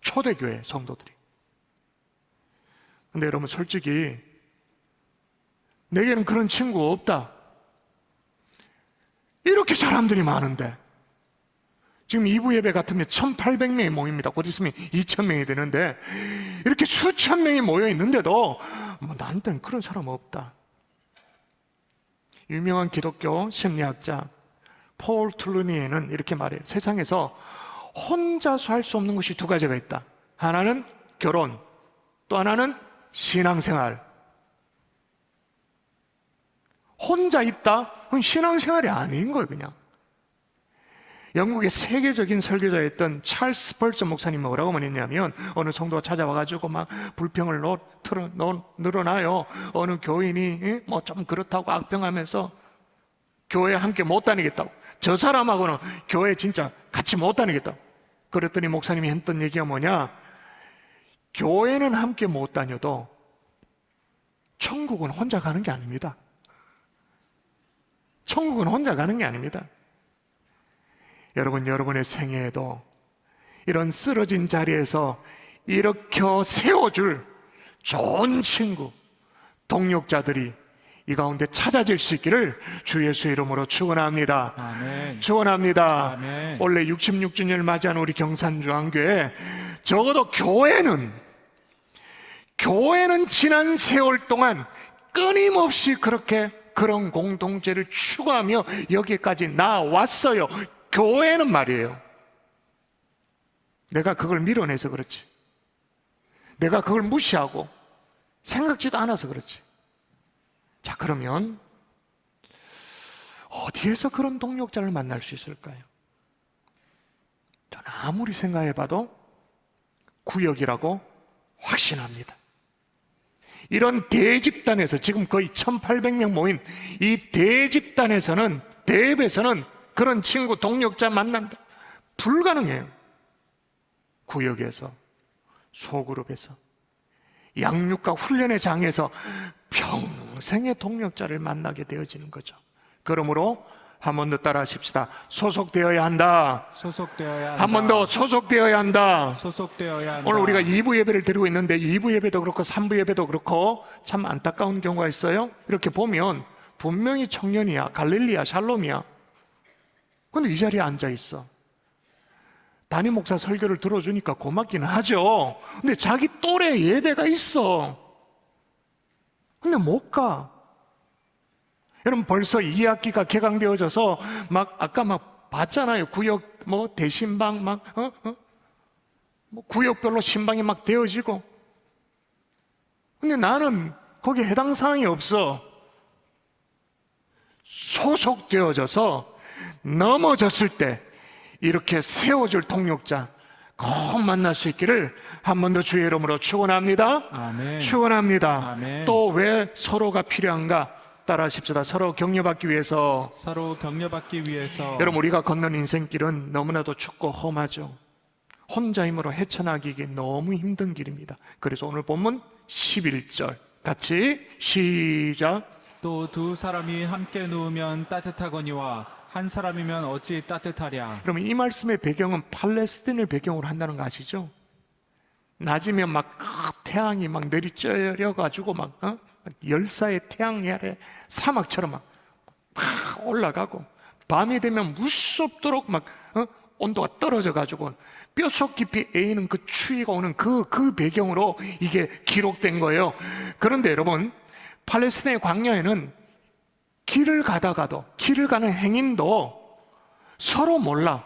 초대교회 성도들이. 근데 여러분, 솔직히 내게는 그런 친구 없다, 이렇게 사람들이 많은데 지금 2부 예배 같으면 1,800명이 모입니다. 곧 있으면 2,000명이 되는데 이렇게 수천 명이 모여 있는데도 뭐 나한테는 그런 사람 없다. 유명한 기독교 심리학자 폴 툴루니에는 이렇게 말해요. 세상에서 혼자서 할 수 없는 것이 두 가지가 있다. 하나는 결혼, 또 하나는 신앙생활. 혼자 있다? 그건 신앙생활이 아닌 거예요, 그냥. 영국의 세계적인 설교자였던 찰스 벌저 목사님이 뭐라고 말했냐면, 어느 성도가 찾아와가지고 막 불평을 늘어나요. 어느 교인이 뭐 좀 그렇다고 악평하면서 교회 함께 못 다니겠다고, 저 사람하고는 교회 진짜 같이 못 다니겠다고. 그랬더니 목사님이 했던 얘기가 뭐냐, 교회는 함께 못 다녀도 천국은 혼자 가는 게 아닙니다. 천국은 혼자 가는 게 아닙니다. 여러분, 여러분의 생애에도 이런 쓰러진 자리에서 일으켜 세워줄 좋은 친구, 동력자들이 이 가운데 찾아질 수 있기를 주 예수의 이름으로 축원합니다. 아멘. 축원합니다. 아멘. 원래 66주년을 맞이한 우리 경산중앙교회, 적어도 교회는 지난 세월 동안 끊임없이 그런 공동체를 추구하며 여기까지 나왔어요. 교회는 말이에요. 내가 그걸 밀어내서 그렇지, 내가 그걸 무시하고 생각지도 않아서 그렇지. 자, 그러면 어디에서 그런 동력자를 만날 수 있을까요? 저는 아무리 생각해봐도 구역이라고 확신합니다. 이런 대집단에서, 지금 거의 1,800명 모인 이 대집단에서는, 대앱에서는 그런 친구, 동력자 만난다, 불가능해요. 구역에서, 소그룹에서, 양육과 훈련의 장에서 평생의 동력자를 만나게 되어지는 거죠. 그러므로 한 번 더 따라 하십시다. 소속되어야 한다. 소속되어야 한다. 한 번 더 소속되어야 한다. 소속되어야 한다. 오늘 우리가 2부 예배를 드리고 있는데 2부 예배도 그렇고 3부 예배도 그렇고 참 안타까운 경우가 있어요. 이렇게 보면 분명히 청년이야, 갈릴리야, 샬롬이야. 근데 이 자리에 앉아 있어. 담임 목사 설교를 들어주니까 고맙기는 하죠. 근데 자기 또래 예배가 있어. 근데 못 가. 여러분, 벌써 2학기가 개강되어져서 막 아까 막 봤잖아요. 구역 뭐 대신방 막 뭐 구역별로 신방이 막 되어지고. 근데 나는 거기에 해당 사항이 없어. 소속되어져서 넘어졌을 때 이렇게 세워줄 동력자 꼭 만날 수 있기를 한 번 더 주의 이름으로 축원합니다. 아멘. 축원합니다. 아멘. 또 왜 서로가 필요한가? 따라하십시다. 서로 격려받기 위해서. 서로 격려받기 위해서. 여러분, 우리가 걷는 인생길은 너무나도 춥고 험하죠. 혼자 힘으로 헤쳐나가기 너무 힘든 길입니다. 그래서 오늘 본문 11절 같이 시작. 또 두 사람이 함께 누우면 따뜻하거니와 한 사람이면 어찌 따뜻하랴. 그러면 이 말씀의 배경은 팔레스틴을 배경으로 한다는 거 아시죠? 낮이면 막 태양이 막 내리쬐려가지고 막 열사의 태양 아래 사막처럼 막 올라가고, 밤이 되면 무섭도록 막 온도가 떨어져가지고 뼛속 깊이 에이는 그 추위가 오는 그 배경으로 이게 기록된 거예요. 그런데 여러분, 팔레스틴의 광야에는 길을 가다가도, 길을 가는 행인도 서로 몰라.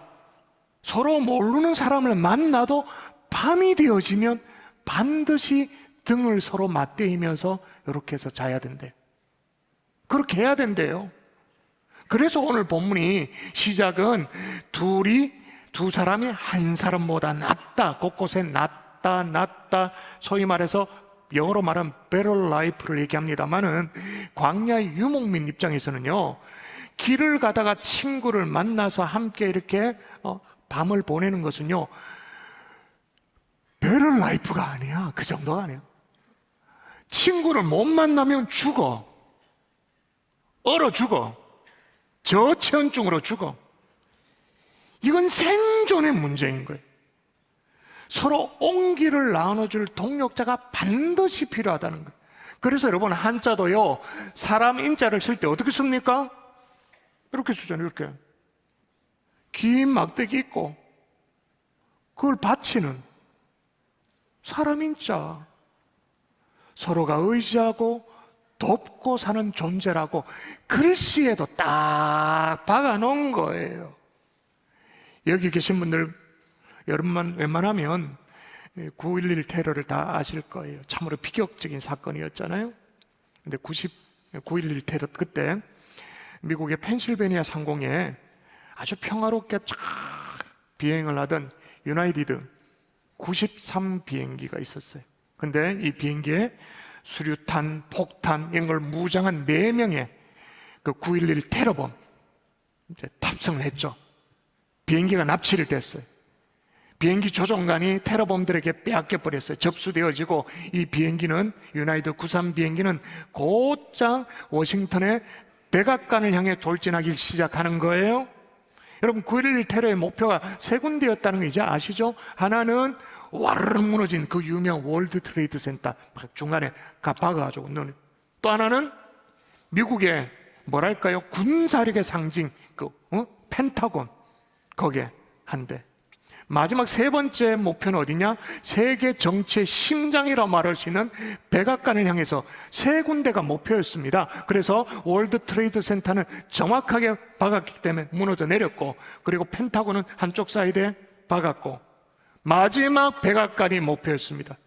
서로 모르는 사람을 만나도 밤이 되어지면 반드시 등을 서로 맞대이면서 이렇게 해서 자야 된대. 그렇게 해야 된대요. 그래서 오늘 본문이 시작은 두 사람이 한 사람보다 낫다, 곳곳에 낫다, 소위 말해서 영어로 말하면 better life를 얘기합니다만은, 광야의 유목민 입장에서는요, 길을 가다가 친구를 만나서 함께 이렇게 밤을 보내는 것은요, better life가 아니야. 그 정도가 아니야. 친구를 못 만나면 죽어. 얼어 죽어. 저체온증으로 죽어. 이건 생존의 문제인 거예요. 서로 온기를 나눠줄 동력자가 반드시 필요하다는 거예요. 그래서 여러분, 한자도요, 사람 인자를 쓸 때 어떻게 씁니까? 이렇게 쓰잖아요. 이렇게. 긴 막대기 있고 그걸 바치는 사람인자, 서로가 의지하고 돕고 사는 존재라고 글씨에도 딱 박아놓은 거예요. 여기 계신 분들 여러분만 웬만하면 9.11 테러를 다 아실 거예요. 참으로 비극적인 사건이었잖아요. 근데 9.11 테러 그때 미국의 펜실베니아 상공에 아주 평화롭게 쫙 비행을 하던 유나이티드 93 비행기가 있었어요. 근데 이 비행기에 수류탄, 폭탄 이런 걸 무장한 4명의 그 9.11 테러범 이제 탑승을 했죠. 비행기가 납치를 됐어요. 비행기 조종관이 테러범들에게 빼앗겨 버렸어요. 접수되어지고 이 비행기는 유나이티드 93 비행기는 곧장 워싱턴의 백악관을 향해 돌진하기 시작하는 거예요. 여러분 9.11 테러의 목표가 3군데였다는 거 이제 아시죠? 하나는 와르르 무너진 그 유명 월드 트레이드 센터 중간에 박아가지고, 또 하나는 미국의 뭐랄까요, 군사력의 상징 펜타곤 거기에 한 대. 마지막 3번째 목표는 어디냐? 세계 정치의 심장이라 말할 수 있는 백악관을 향해서 3군데가 목표였습니다. 그래서 월드 트레이드 센터는 정확하게 박았기 때문에 무너져 내렸고, 그리고 펜타곤은 한쪽 사이드에 박았고, 마지막 백악관이 목표였습니다.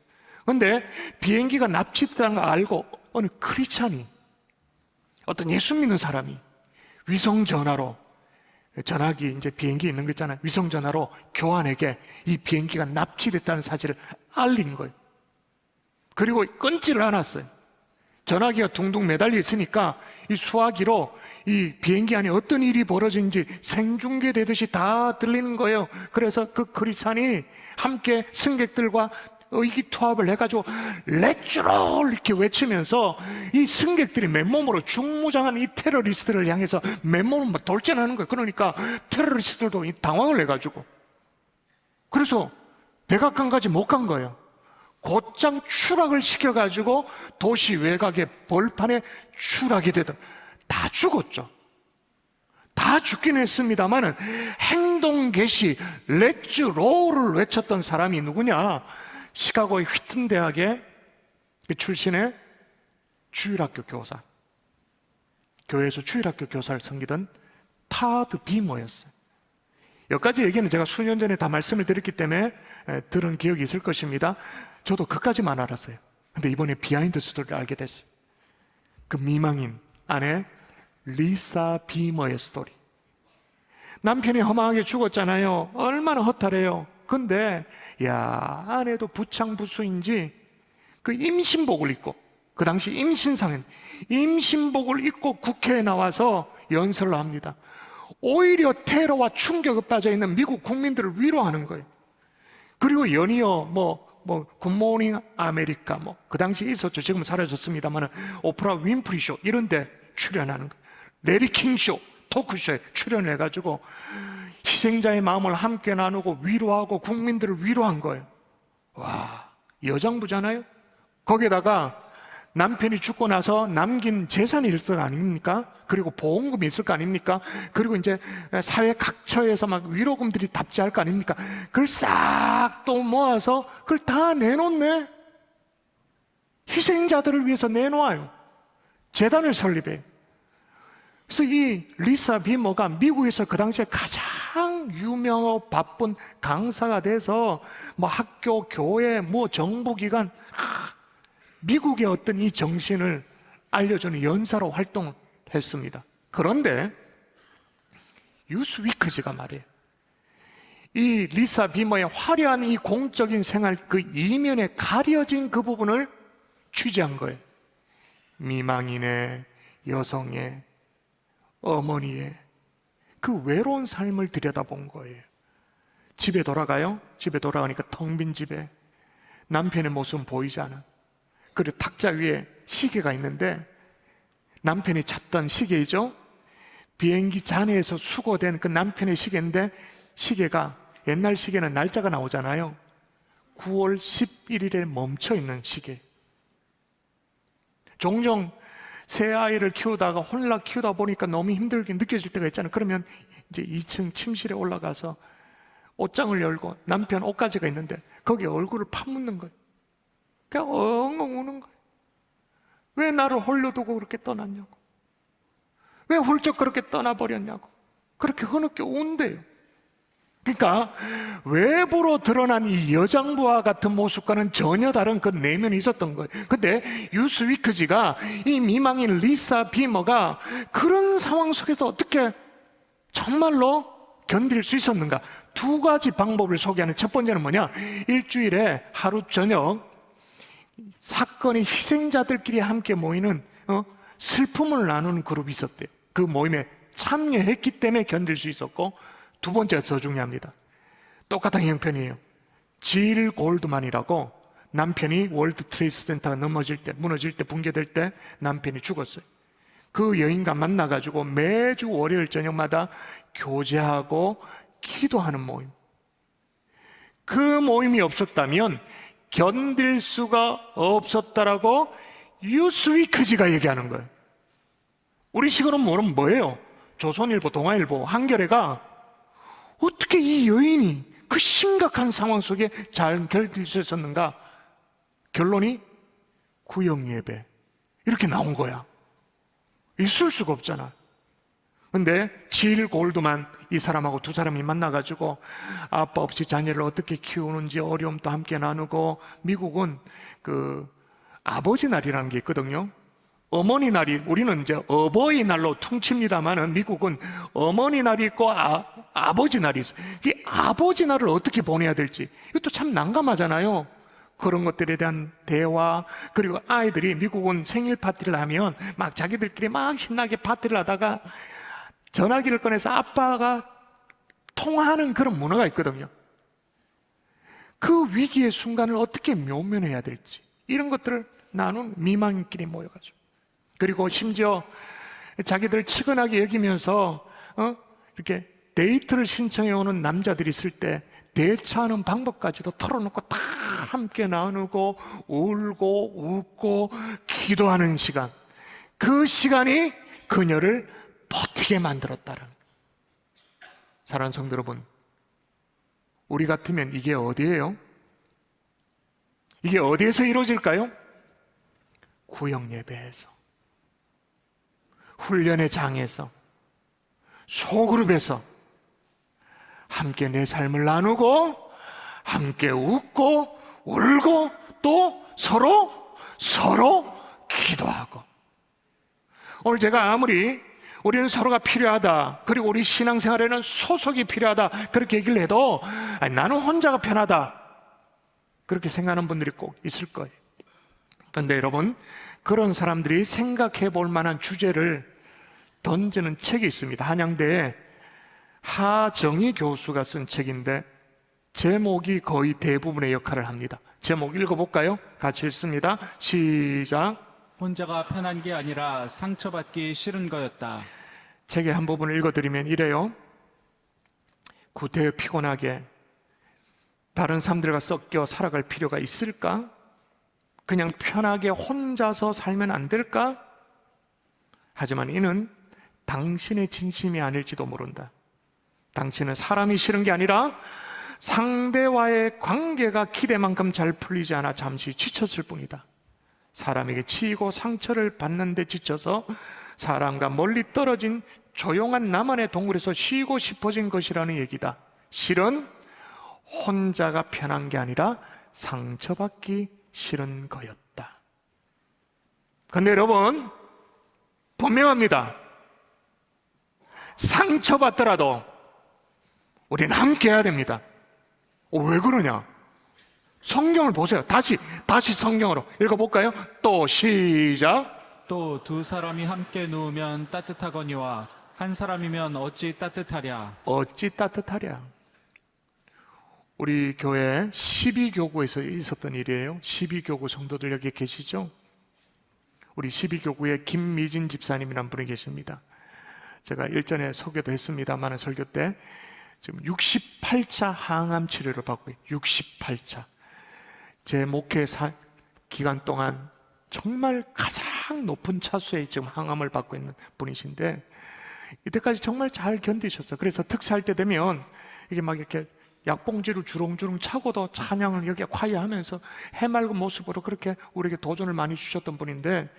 그런데 비행기가 납치됐다는 걸 알고 어느 크리스찬이, 어떤 예수 믿는 사람이 위성 전화로, 전화기 이제 비행기 있는 거 있잖아요. 위성 전화로 교환에게 이 비행기가 납치됐다는 사실을 알린 거예요. 그리고 끊지를 않았어요. 전화기가 둥둥 매달려 있으니까 이 수화기로 이 비행기 안에 어떤 일이 벌어진지 생중계되듯이 다 들리는 거예요. 그래서 그 크리스찬이 함께 승객들과 의기투합을 해가지고 렛츠롤 이렇게 외치면서 이 승객들이 맨몸으로 중무장한 이 테러리스트를 향해서 맨몸으로 막 돌진하는 거예요. 그러니까 테러리스트들도 당황을 해가지고, 그래서 백악관까지 못 간 거예요. 곧장 추락을 시켜가지고 도시 외곽의 벌판에 추락이 되던, 다 죽었죠. 다 죽긴 했습니다만은 행동 개시 렛츠 롤을 외쳤던 사람이 누구냐? 시카고의 휘튼 대학의 출신의 주일학교 교사, 교회에서 주일학교 교사를 섬기던 타드 비머였어요. 여기까지 얘기는 제가 수년 전에 다 말씀을 드렸기 때문에 들은 기억이 있을 것입니다. 저도 그까지만 알았어요. 근데 이번에 비하인드 스토리를 알게 됐어요. 그 미망인 아내 리사 비머의 스토리. 남편이 허망하게 죽었잖아요. 얼마나 허탈해요. 근데 야, 아내도 부창부수인지 그 임신복을 입고, 그 당시 임신상은 임신복을 입고 국회에 나와서 연설을 합니다. 오히려 테러와 충격에 빠져 있는 미국 국민들을 위로하는 거예요. 그리고 연이어 굿모닝 아메리카 그 당시 있었죠. 지금 사라졌습니다만 오프라 윈프리 쇼 이런 데 출연하는 거예요. 레리 킹 쇼, 토크쇼에 출연해가지고 희생자의 마음을 함께 나누고 위로하고 국민들을 위로한 거예요. 와, 여장부잖아요. 거기에다가 남편이 죽고 나서 남긴 재산이 있을 거 아닙니까? 그리고 보험금이 있을 거 아닙니까? 그리고 이제 사회 각처에서 막 위로금들이 답지할 거 아닙니까? 그걸 싹 또 모아서 그걸 다 내놓네. 희생자들을 위해서 내놓아요. 재단을 설립해요. 그래서 이 리사 비머가 미국에서 그 당시에 가장 유명하고 바쁜 강사가 돼서 학교, 교회, 정부기관, 미국의 어떤 이 정신을 알려주는 연사로 활동을 했습니다. 그런데 뉴스위크지가 말이에요, 이 리사 비머의 화려한 이 공적인 생활 그 이면에 가려진 그 부분을 취재한 거예요. 미망인의, 여성의, 어머니의 그 외로운 삶을 들여다본 거예요. 집에 돌아가요. 집에 돌아가니까 텅 빈 집에 남편의 모습은 보이지 않아. 그리고 탁자 위에 시계가 있는데 남편이 찾던 시계이죠. 비행기 잔해에서 수거된 그 남편의 시계인데, 시계가, 옛날 시계는 날짜가 나오잖아요. 9월 11일에 멈춰 있는 시계. 종종 새 아이를 키우다가 홀라 키우다 보니까 너무 힘들게 느껴질 때가 있잖아요. 그러면 이제 2층 침실에 올라가서 옷장을 열고 남편 옷가지가 있는데 거기에 얼굴을 파묻는 거예요. 그냥 엉엉 우는 거예요. 왜 나를 홀려 두고 그렇게 떠났냐고, 왜 훌쩍 그렇게 떠나버렸냐고, 그렇게 흐느껴 운대요. 그러니까 외부로 드러난 이 여장부와 같은 모습과는 전혀 다른 그 내면이 있었던 거예요. 근데 유스 위크지가 이 미망인 리사 비머가 그런 상황 속에서 어떻게 정말로 견딜 수 있었는가? 두 가지 방법을 소개하는 첫 번째는 뭐냐? 일주일에 하루 저녁 사건의 희생자들끼리 함께 모이는 슬픔을 나누는 그룹이 있었대요. 그 모임에 참여했기 때문에 견딜 수 있었고, 두 번째가 더 중요합니다. 똑같은 형편이에요. 질 골드만이라고, 남편이 월드 트레이스 센터가 무너질 때 붕괴될 때 남편이 죽었어요. 그 여인과 만나가지고 매주 월요일 저녁마다 교제하고 기도하는 모임. 그 모임이 없었다면 견딜 수가 없었다라고 뉴스위크지가 얘기하는 거예요. 우리 식으로 모르면 뭐예요? 조선일보, 동아일보, 한겨레가 어떻게 이 여인이 그 심각한 상황 속에 잘 견딜 수 있었는가? 결론이 구역예배 이렇게 나온 거야. 있을 수가 없잖아. 근데 질 골드만 이 사람하고 두 사람이 만나가지고 아빠 없이 자녀를 어떻게 키우는지 어려움도 함께 나누고, 미국은 그 아버지 날이라는 게 있거든요. 어머니 날이, 우리는 이제 어버이날로 퉁칩니다만은 미국은 어머니 날이 있고 아버지 날이 있어요. 이 아버지 날을 어떻게 보내야 될지 이것도 참 난감하잖아요. 그런 것들에 대한 대화, 그리고 아이들이, 미국은 생일 파티를 하면 막 자기들끼리 막 신나게 파티를 하다가 전화기를 꺼내서 아빠가 통화하는 그런 문화가 있거든요. 그 위기의 순간을 어떻게 묘면해야 될지 이런 것들을 나눈 미망인끼리 모여가지고, 그리고 심지어 자기들 치근하게 여기면서 이렇게 데이트를 신청해 오는 남자들이 있을 때 대처하는 방법까지도 털어놓고 다 함께 나누고 울고 웃고 기도하는 시간, 그 시간이 그녀를 버티게 만들었다는. 사랑하는 성도 여러분, 우리 같으면 이게 어디예요? 이게 어디에서 이루어질까요? 구역 예배에서, 훈련의 장에서, 소그룹에서 함께 내 삶을 나누고 함께 웃고 울고 또 서로 기도하고. 오늘 제가 아무리 우리는 서로가 필요하다, 그리고 우리 신앙생활에는 소속이 필요하다 그렇게 얘기를 해도 나는 혼자가 편하다 그렇게 생각하는 분들이 꼭 있을 거예요. 그런데 여러분, 그런 사람들이 생각해 볼 만한 주제를 던지는 책이 있습니다. 한양대에 하정희 교수가 쓴 책인데 제목이 거의 대부분의 역할을 합니다. 제목 읽어볼까요? 같이 읽습니다. 시작. 혼자가 편한 게 아니라 상처받기 싫은 거였다. 책의 한 부분을 읽어드리면 이래요. 구태여 피곤하게 다른 사람들과 섞여 살아갈 필요가 있을까? 그냥 편하게 혼자서 살면 안 될까? 하지만 이는 당신의 진심이 아닐지도 모른다. 당신은 사람이 싫은 게 아니라 상대와의 관계가 기대만큼 잘 풀리지 않아 잠시 지쳤을 뿐이다. 사람에게 치이고 상처를 받는 데 지쳐서 사람과 멀리 떨어진 조용한 나만의 동굴에서 쉬고 싶어진 것이라는 얘기다. 실은 혼자가 편한 게 아니라 상처받기 싫은 거였다. 그런데 여러분, 분명합니다. 상처받더라도 우리는 함께 해야 됩니다. 왜 그러냐? 성경을 보세요. 다시 성경으로 읽어볼까요? 또 시작. 또 두 사람이 함께 누우면 따뜻하거니와 한 사람이면 어찌 따뜻하랴. 어찌 따뜻하랴. 우리 교회 12교구에서 있었던 일이에요. 12교구 성도들 여기 계시죠? 우리 12교구에 김미진 집사님이라는 분이 계십니다. 제가 일전에 소개도 했습니다만 설교 때 지금 68차 항암 치료를 받고 있어요. 68차. 제 목회 기간 동안 정말 가장 높은 차수에 지금 항암을 받고 있는 분이신데, 이때까지 정말 잘 견디셨어요. 그래서 특사할 때 되면 이게 막 이렇게 약봉지를 주렁주렁 차고도 찬양을 여기에 과외하면서 해맑은 모습으로 그렇게 우리에게 도전을 많이 주셨던 분인데,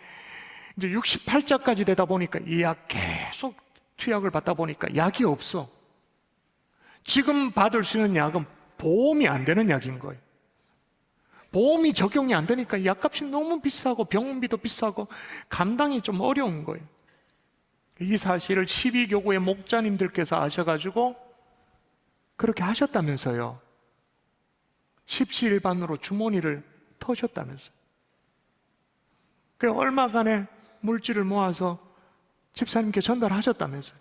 이제 68자까지 되다 보니까 이 약 계속 투약을 받다 보니까 약이 없어. 지금 받을 수 있는 약은 보험이 안 되는 약인 거예요. 보험이 적용이 안 되니까 약값이 너무 비싸고 병원비도 비싸고 감당이 좀 어려운 거예요. 이 사실을 12교구의 목자님들께서 아셔가지고 그렇게 하셨다면서요. 십시일반으로 주머니를 터셨다면서요. 그 얼마간의 물질을 모아서 집사님께 전달하셨다면서요.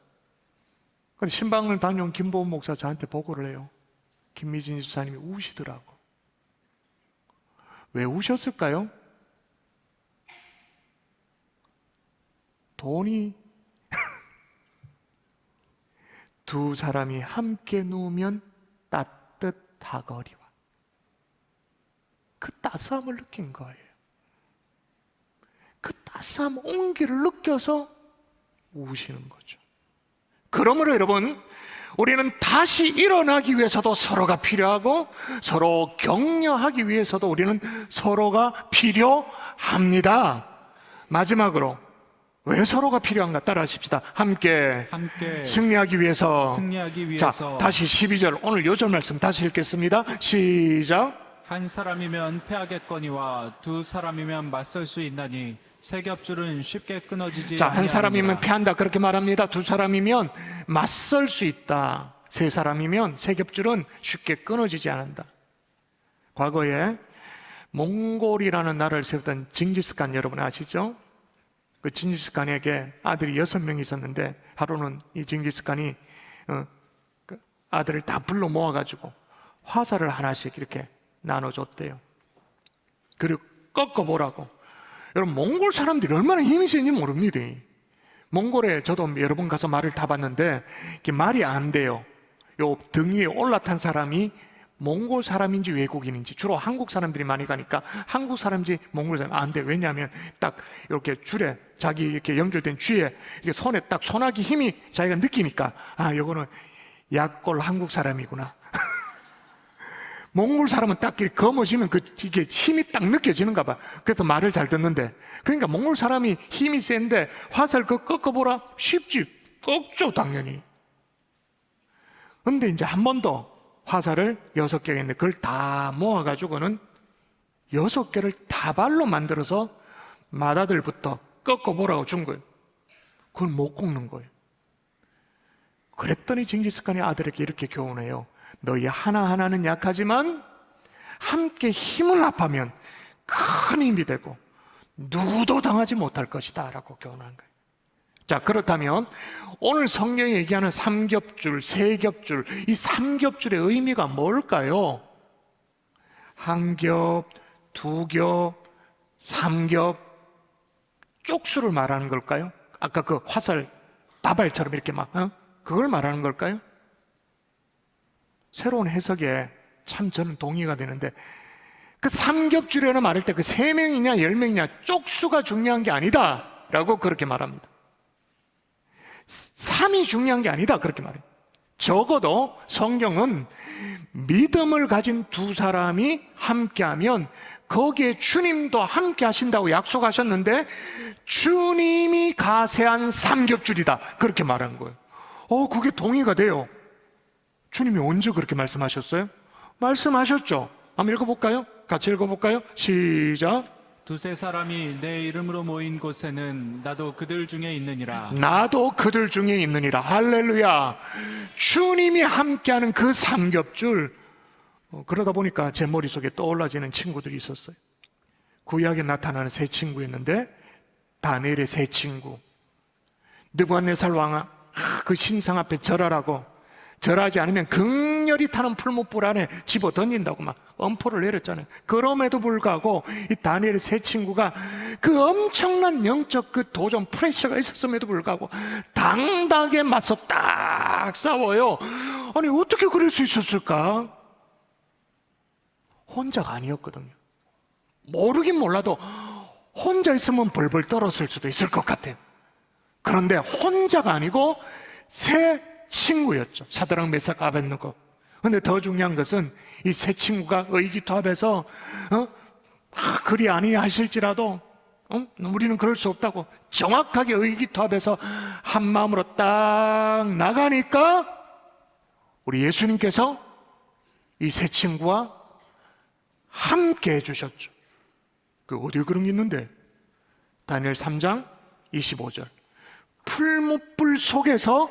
근데 신방을 다녀온 김보은 목사 저한테 보고를 해요. 김미진 집사님이 우시더라고. 왜 우셨을까요? 돈이 두 사람이 함께 누우면 따뜻하거리와, 그 따스함을 느낀 거예요. 그 따스함, 온기를 느껴서 우시는 거죠. 그러므로 여러분, 우리는 다시 일어나기 위해서도 서로가 필요하고, 서로 격려하기 위해서도 우리는 서로가 필요합니다. 마지막으로 왜 서로가 필요한가 따라하십시다. 함께 승리하기 위해서. 자, 다시 12절, 오늘 요절 말씀 다시 읽겠습니다. 시작. 한 사람이면 패하겠거니와 두 사람이면 맞설 수 있나니 세 겹줄은 쉽게 끊어지지 자, 한 사람이면 아니하니라. 패한다 그렇게 말합니다. 두 사람이면 맞설 수 있다. 세 사람이면 세 겹줄은 쉽게 끊어지지 않는다. 과거에 몽골이라는 나라를 세웠던 징기스칸 여러분 아시죠? 그 징기스칸에게 아들이 6명 있었는데, 하루는 이 징기스칸이 그 아들을 다 불러 모아가지고 화살을 하나씩 이렇게 나눠줬대요. 그리고 꺾어보라고. 여러분, 몽골 사람들이 얼마나 힘이 세는지 모릅니다. 몽골에 저도 여러 번 가서 말을 타봤는데 이게 말이 안 돼요. 요 등 위에 올라탄 사람이 몽골 사람인지 외국인인지, 주로 한국 사람들이 많이 가니까 한국 사람인지 몽골 사람 안 돼. 왜냐하면 딱 이렇게 줄에, 자기 이렇게 연결된 쥐에 이렇게 손에 딱 손아귀 힘이 자기가 느끼니까, 아, 요거는 약골 한국 사람이구나. 몽골 사람은 딱 이렇게 검어지면 이게 힘이 딱 느껴지는가 봐. 그래서 말을 잘 듣는데, 그러니까 몽골 사람이 힘이 센데 화살 꺾어보라? 쉽지. 꺾죠, 당연히. 근데 이제 한 번 더 화살을 6개가 있는데 그걸 다 모아가지고는 6개를 다발로 만들어서 맏아들부터 꺾어보라고 준 거예요. 그걸 못 꺾는 거예요. 그랬더니 징기스칸의 아들에게 이렇게 교훈해요. 너희 하나하나는 약하지만 함께 힘을 합하면 큰 힘이 되고 누구도 당하지 못할 것이다 라고 교훈한 거예요. 자, 그렇다면 오늘 성경이 얘기하는 3겹줄, 3겹줄, 이 3겹줄의 의미가 뭘까요? 한 겹, 2겹, 3겹, 쪽수를 말하는 걸까요? 아까 그 화살 다발처럼 이렇게 막 그걸 말하는 걸까요? 새로운 해석에 참 저는 동의가 되는데, 그 3겹줄이라는 말할 때 그 3명이냐 10명이냐 쪽수가 중요한 게 아니다 라고 그렇게 말합니다. 3이 중요한 게 아니다 그렇게 말해요. 적어도 성경은 믿음을 가진 두 사람이 함께하면 거기에 주님도 함께 하신다고 약속하셨는데, 주님이 가세한 3겹줄이다 그렇게 말한 거예요. 그게 동의가 돼요. 주님이 언제 그렇게 말씀하셨어요? 말씀하셨죠. 한번 읽어볼까요? 같이 읽어볼까요? 시작. 두세 사람이 내 이름으로 모인 곳에는 나도 그들 중에 있느니라. 나도 그들 중에 있느니라. 할렐루야. 주님이 함께하는 그 3겹줄. 그러다 보니까 제 머릿속에 떠올라지는 친구들이 있었어요. 구약에 나타나는 세 친구였는데, 다니엘의 세 친구, 느부갓네살 왕아 그 신상 앞에 절하라고, 절하지 않으면 극렬히 타는 풀무불 안에 집어 던진다고 막 엄포를 내렸잖아요. 그럼에도 불구하고 이 다니엘의 세 친구가 그 엄청난 영적 그 도전 프레셔가 있었음에도 불구하고 당당하게 맞서 딱 싸워요. 아니, 어떻게 그럴 수 있었을까? 혼자가 아니었거든요. 모르긴 몰라도 혼자 있으면 벌벌 떨었을 수도 있을 것 같아요. 그런데 혼자가 아니고 세 친구였죠. 사드락, 메삭, 아벳느고. 그런데 더 중요한 것은 이 세 친구가 의기투합해서 그리 아니하실지라도 우리는 그럴 수 없다고 정확하게 의기투합해서 한 마음으로 딱 나가니까 우리 예수님께서 이 세 친구와 함께 해주셨죠. 그 어디에 그런 게 있는데? 다니엘 3장 25절. 풀무불 속에서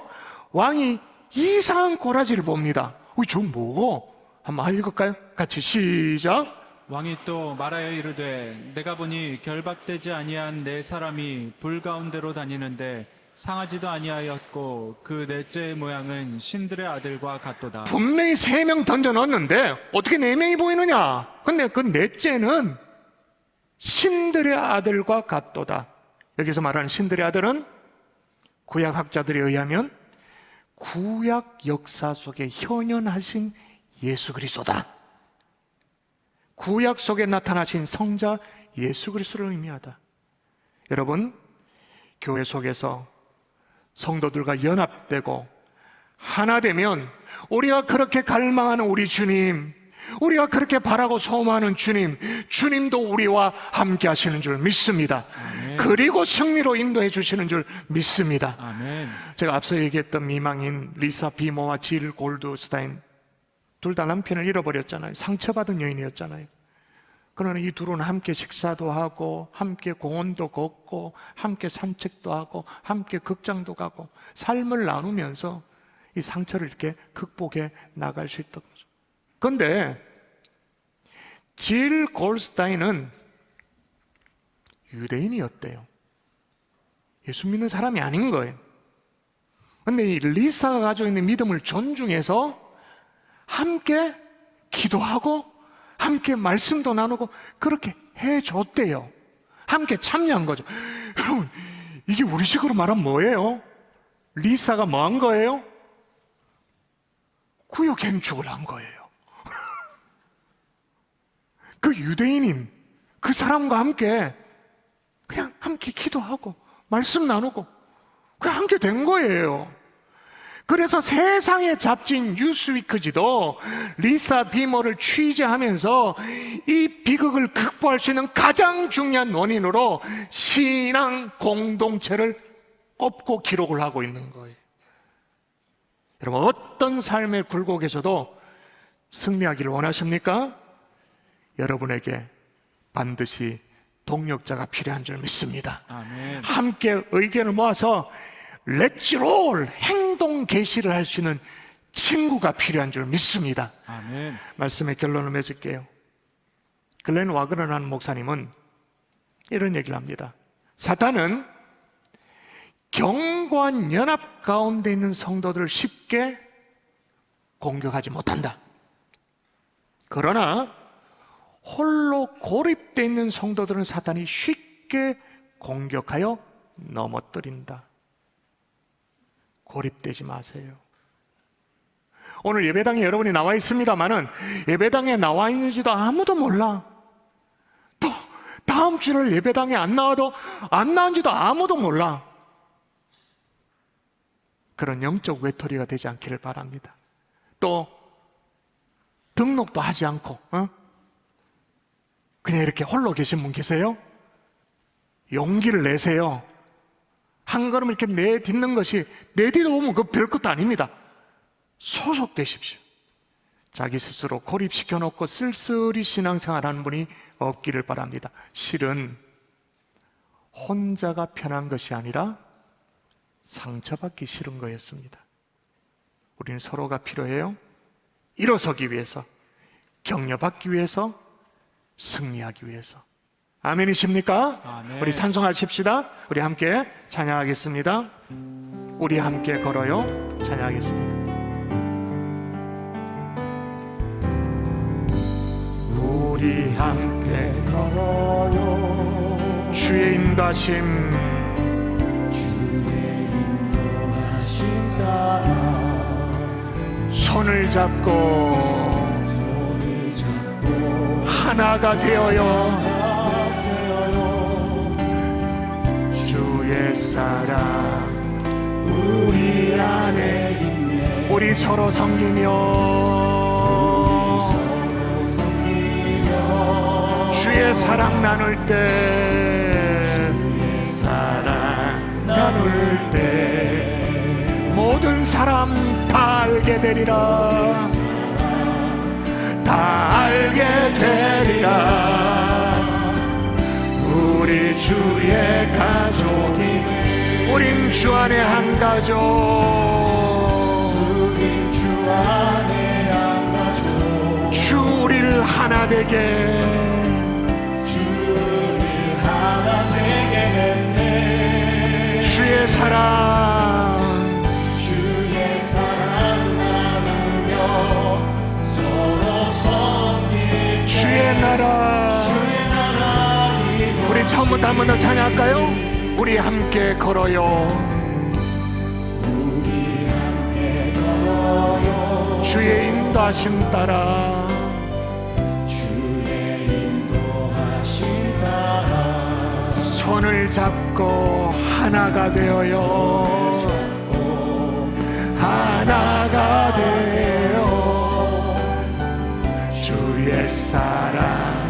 왕이 이상한 꼬라지를 봅니다. 저 뭐고? 한번 읽을까요? 같이 시작. 왕이 또 말하여 이르되 내가 보니 결박되지 아니한 네 사람이 불 가운데로 다니는데 상하지도 아니하였고 그 넷째의 모양은 신들의 아들과 같도다. 분명히 3명 던져 넣었는데 어떻게 4명이 보이느냐? 근데 그 넷째는 신들의 아들과 같도다. 여기서 말하는 신들의 아들은 구약학자들에 의하면 구약 역사 속에 현현하신 예수 그리스도다. 구약 속에 나타나신 성자 예수 그리스도를 의미하다. 여러분, 교회 속에서 성도들과 연합되고 하나 되면 우리가 그렇게 갈망하는 우리 주님, 우리가 그렇게 바라고 소망하는 주님, 주님도 우리와 함께 하시는 줄 믿습니다. 아멘. 그리고 승리로 인도해 주시는 줄 믿습니다. 아멘. 제가 앞서 얘기했던 미망인 리사 비모와 질 골드스타인, 둘 다 남편을 잃어버렸잖아요. 상처받은 여인이었잖아요. 그러나 이 둘은 함께 식사도 하고 함께 공원도 걷고 함께 산책도 하고 함께 극장도 가고 삶을 나누면서 이 상처를 이렇게 극복해 나갈 수 있던 거죠. 그런데 질 골드스타인은 유대인이었대요. 예수 믿는 사람이 아닌 거예요. 그런데 이 리사가 가지고 있는 믿음을 존중해서 함께 기도하고 함께 말씀도 나누고 그렇게 해줬대요. 함께 참여한 거죠. 여러분, 이게 우리식으로 말하면 뭐예요? 리사가 뭐 한 거예요? 구역 행축을 한 거예요. 그 유대인인 그 사람과 함께 그냥 함께 기도하고 말씀 나누고 그냥 함께 된 거예요. 그래서 세상의 잡지인 뉴스위크지도 리사 비모를 취재하면서 이 비극을 극복할 수 있는 가장 중요한 원인으로 신앙 공동체를 꼽고 기록을 하고 있는 거예요. 여러분, 어떤 삶의 굴곡에서도 승리하기를 원하십니까? 여러분에게 반드시 동력자가 필요한 줄 믿습니다. 아멘. 함께 의견을 모아서 렛츠 롤 행동 개시를 할 수 있는 친구가 필요한 줄 믿습니다. 아멘. 말씀의 결론을 맺을게요. 글렌 와그너라는 목사님은 이런 얘기를 합니다. 사탄은 견고한 연합 가운데 있는 성도들을 쉽게 공격하지 못한다. 그러나 홀로 고립되어 있는 성도들은 사탄이 쉽게 공격하여 넘어뜨린다. 고립되지 마세요. 오늘 예배당에 여러분이 나와 있습니다마는 예배당에 나와 있는지도 아무도 몰라. 또 다음 주를 예배당에 안 나와도 안 나온지도 아무도 몰라. 그런 영적 외톨이가 되지 않기를 바랍니다. 또 등록도 하지 않고 그냥 이렇게 홀로 계신 분 계세요? 용기를 내세요. 한 걸음 이렇게 내딛는 것이 내뒤도 보면 그 별것도 아닙니다. 소속되십시오. 자기 스스로 고립시켜 놓고 쓸쓸히 신앙생활하는 분이 없기를 바랍니다. 실은 혼자가 편한 것이 아니라 상처받기 싫은 거였습니다. 우리는 서로가 필요해요. 일어서기 위해서, 격려받기 위해서, 승리하기 위해서. 아멘이십니까? 아멘. 우리 찬송하십시다. 우리 함께 찬양하겠습니다. 우리 함께 걸어요. 찬양하겠습니다. 우리 함께 걸어요. 주의 인도하심 따라 손을 잡고 하나가 되어요. 주의 주의 사랑 우리 안에 있네. 우리 서로 섬기며 주의 사랑 나눌 때 나눌 때 모든 사람 다 알게 되리라. 다 알게 되리라. 우리 주의 가족이 우린 주 안에 한 가족. 우린 주 안에 한 가족. 주 우리를 하나 되게 주를 하나 되게 했네. 주의 사랑 나누며 서로 섬기 주의 나라. 우리 처음부터 한 번 더 찬양할까요? 우리 함께 걸어요. 우리 함께 걸어요. 주의 인도하심 따라. 주의 인도하심 따라. 손을 잡고 하나가 되어요. 하나가 되어 주의 사랑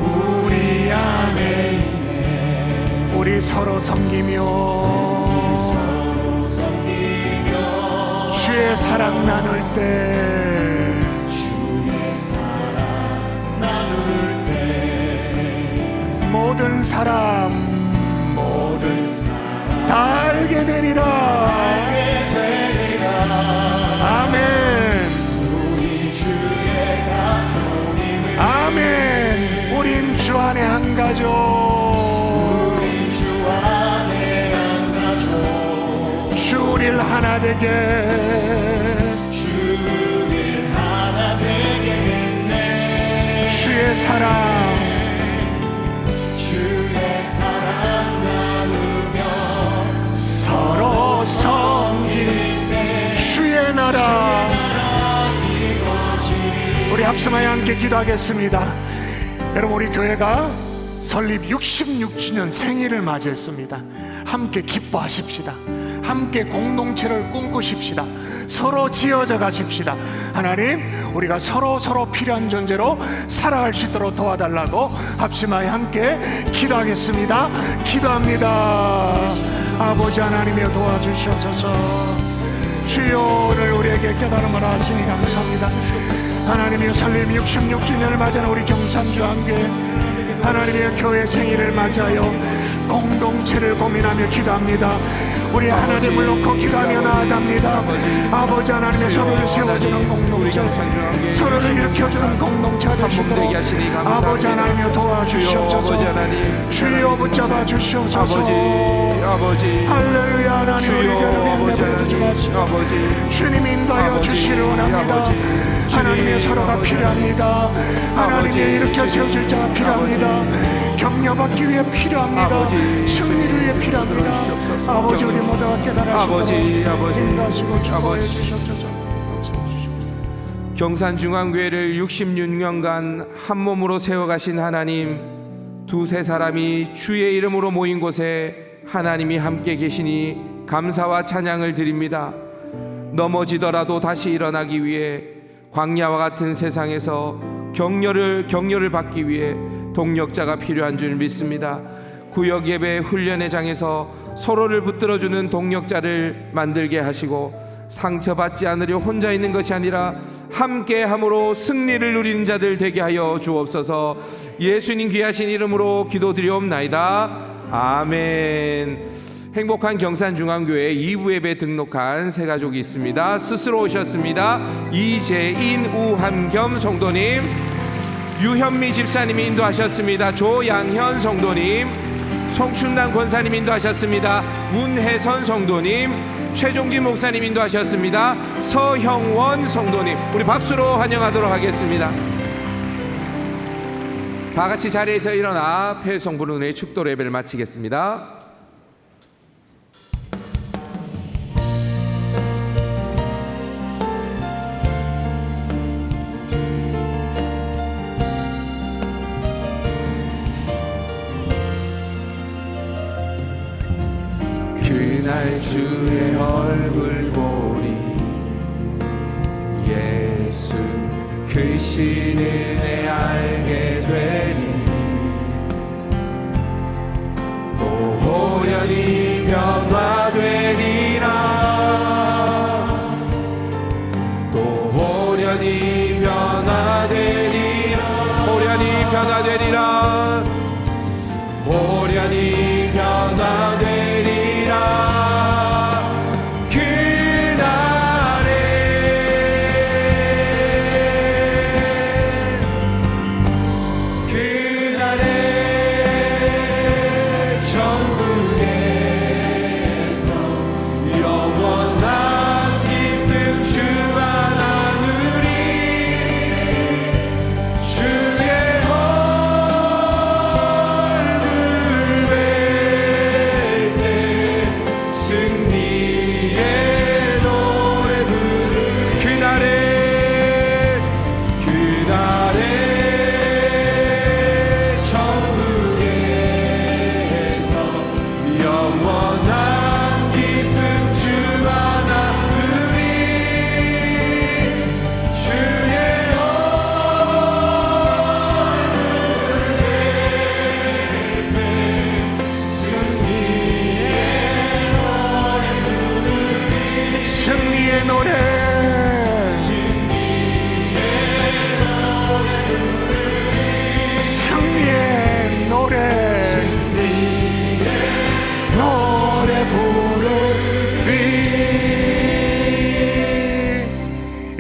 우리 안에 있네. 우리 서로 섬기며 주의 사랑 나눌 때 모든 사람 다 알게 되리라. 아멘. 아멘. 우린 주 안에 한 가족. 우린 주 안에 한 가족. 주 우리를 하나 되게. 주를 하나 되게 했네. 주의 사랑. 주의 사랑 나누며 서로 섬길 때 주의 나라. 우리 합심하여 함께 기도하겠습니다. 여러분, 우리 교회가 설립 66주년 생일을 맞이했습니다. 함께 기뻐하십시다. 함께 공동체를 꿈꾸십시다. 서로 지어져 가십시다. 하나님, 우리가 서로 필요한 존재로 살아갈 수 있도록 도와달라고 합심하여 함께 기도하겠습니다. 기도합니다. 아버지 하나님이여 도와주시옵소서. 주여, 오늘 우리에게 깨달음을 하시니 감사합니다. 하나님의 설립 66주년을 맞이하는 우리 경산교회, 하나님의 교회 생일을 맞이하여 공동체를 고민하며 기도합니다. 우리 하나님을 놓고 기도하며 나아갑니다. 아버지 하나님의 서로를 세워주는 공동체, 서로를 일으켜주는 공동체가 되시도록 아버지 하나님여 도와주시옵소서. 주여 붙잡아 주시옵소서. 할렐루야. 하나님, 우리 교회를 내버려 두지 마시고 주님 인도하여 주시기를 원합니다. 하나님의 서로가 필요합니다. 하나님의 일으켜 세워질 자가 필요합니다. 격려받기 위해 필요합니다. 승리를 위해 필요합니다. 아버지, 우리 모두가 깨달으시도록 인도하시고 축복해 주시옵소서. 경산중앙교회를 66년간 한 몸으로 세워가신 하나님, 두세 사람이 주의 이름으로 모인 곳에 하나님이 함께 계시니 감사와 찬양을 드립니다. 넘어지더라도 다시 일어나기 위해 광야와 같은 세상에서 격려를 받기 위해 동력자가 필요한 줄 믿습니다. 구역 예배 훈련의 장에서 서로를 붙들어주는 동력자를 만들게 하시고, 상처받지 않으려 혼자 있는 것이 아니라 함께함으로 승리를 누리는 자들 되게 하여 주옵소서. 예수님 귀하신 이름으로 기도드리옵나이다. 아멘. 행복한 경산중앙교회 2부 예배 등록한 세 가족이 있습니다. 스스로 오셨습니다. 이재인, 우한겸 성도님, 유현미 집사님이 인도하셨습니다. 조양현 성도님, 송춘남 권사님 인도하셨습니다. 문혜선 성도님, 최종진 목사님 인도하셨습니다. 서형원 성도님, 우리 박수로 환영하도록 하겠습니다. 다 같이 자리에서 일어나 폐성 부르는 후에 축도 예배를 마치겠습니다. 주의 얼굴 보리 예수 크신 은혜 알게 되니 또 호련히 변화되리라 또 호련히 변화되리라 호련히 변화되리라 호련히 변화되리라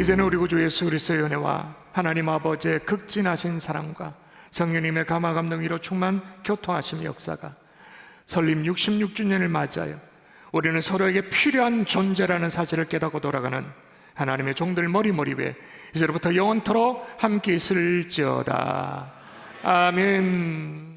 이제는 우리 구주 예수 그리스도의 은혜와 하나님 아버지의 극진하신 사랑과 성령님의 감화 감동 위로 충만 교통하심 역사가 설립 66주년을 맞이하여 우리는 서로에게 필요한 존재라는 사실을 깨닫고 돌아가는 하나님의 종들 머리머리 위에 이제로부터 영원토록 함께 있을지어다. 아멘.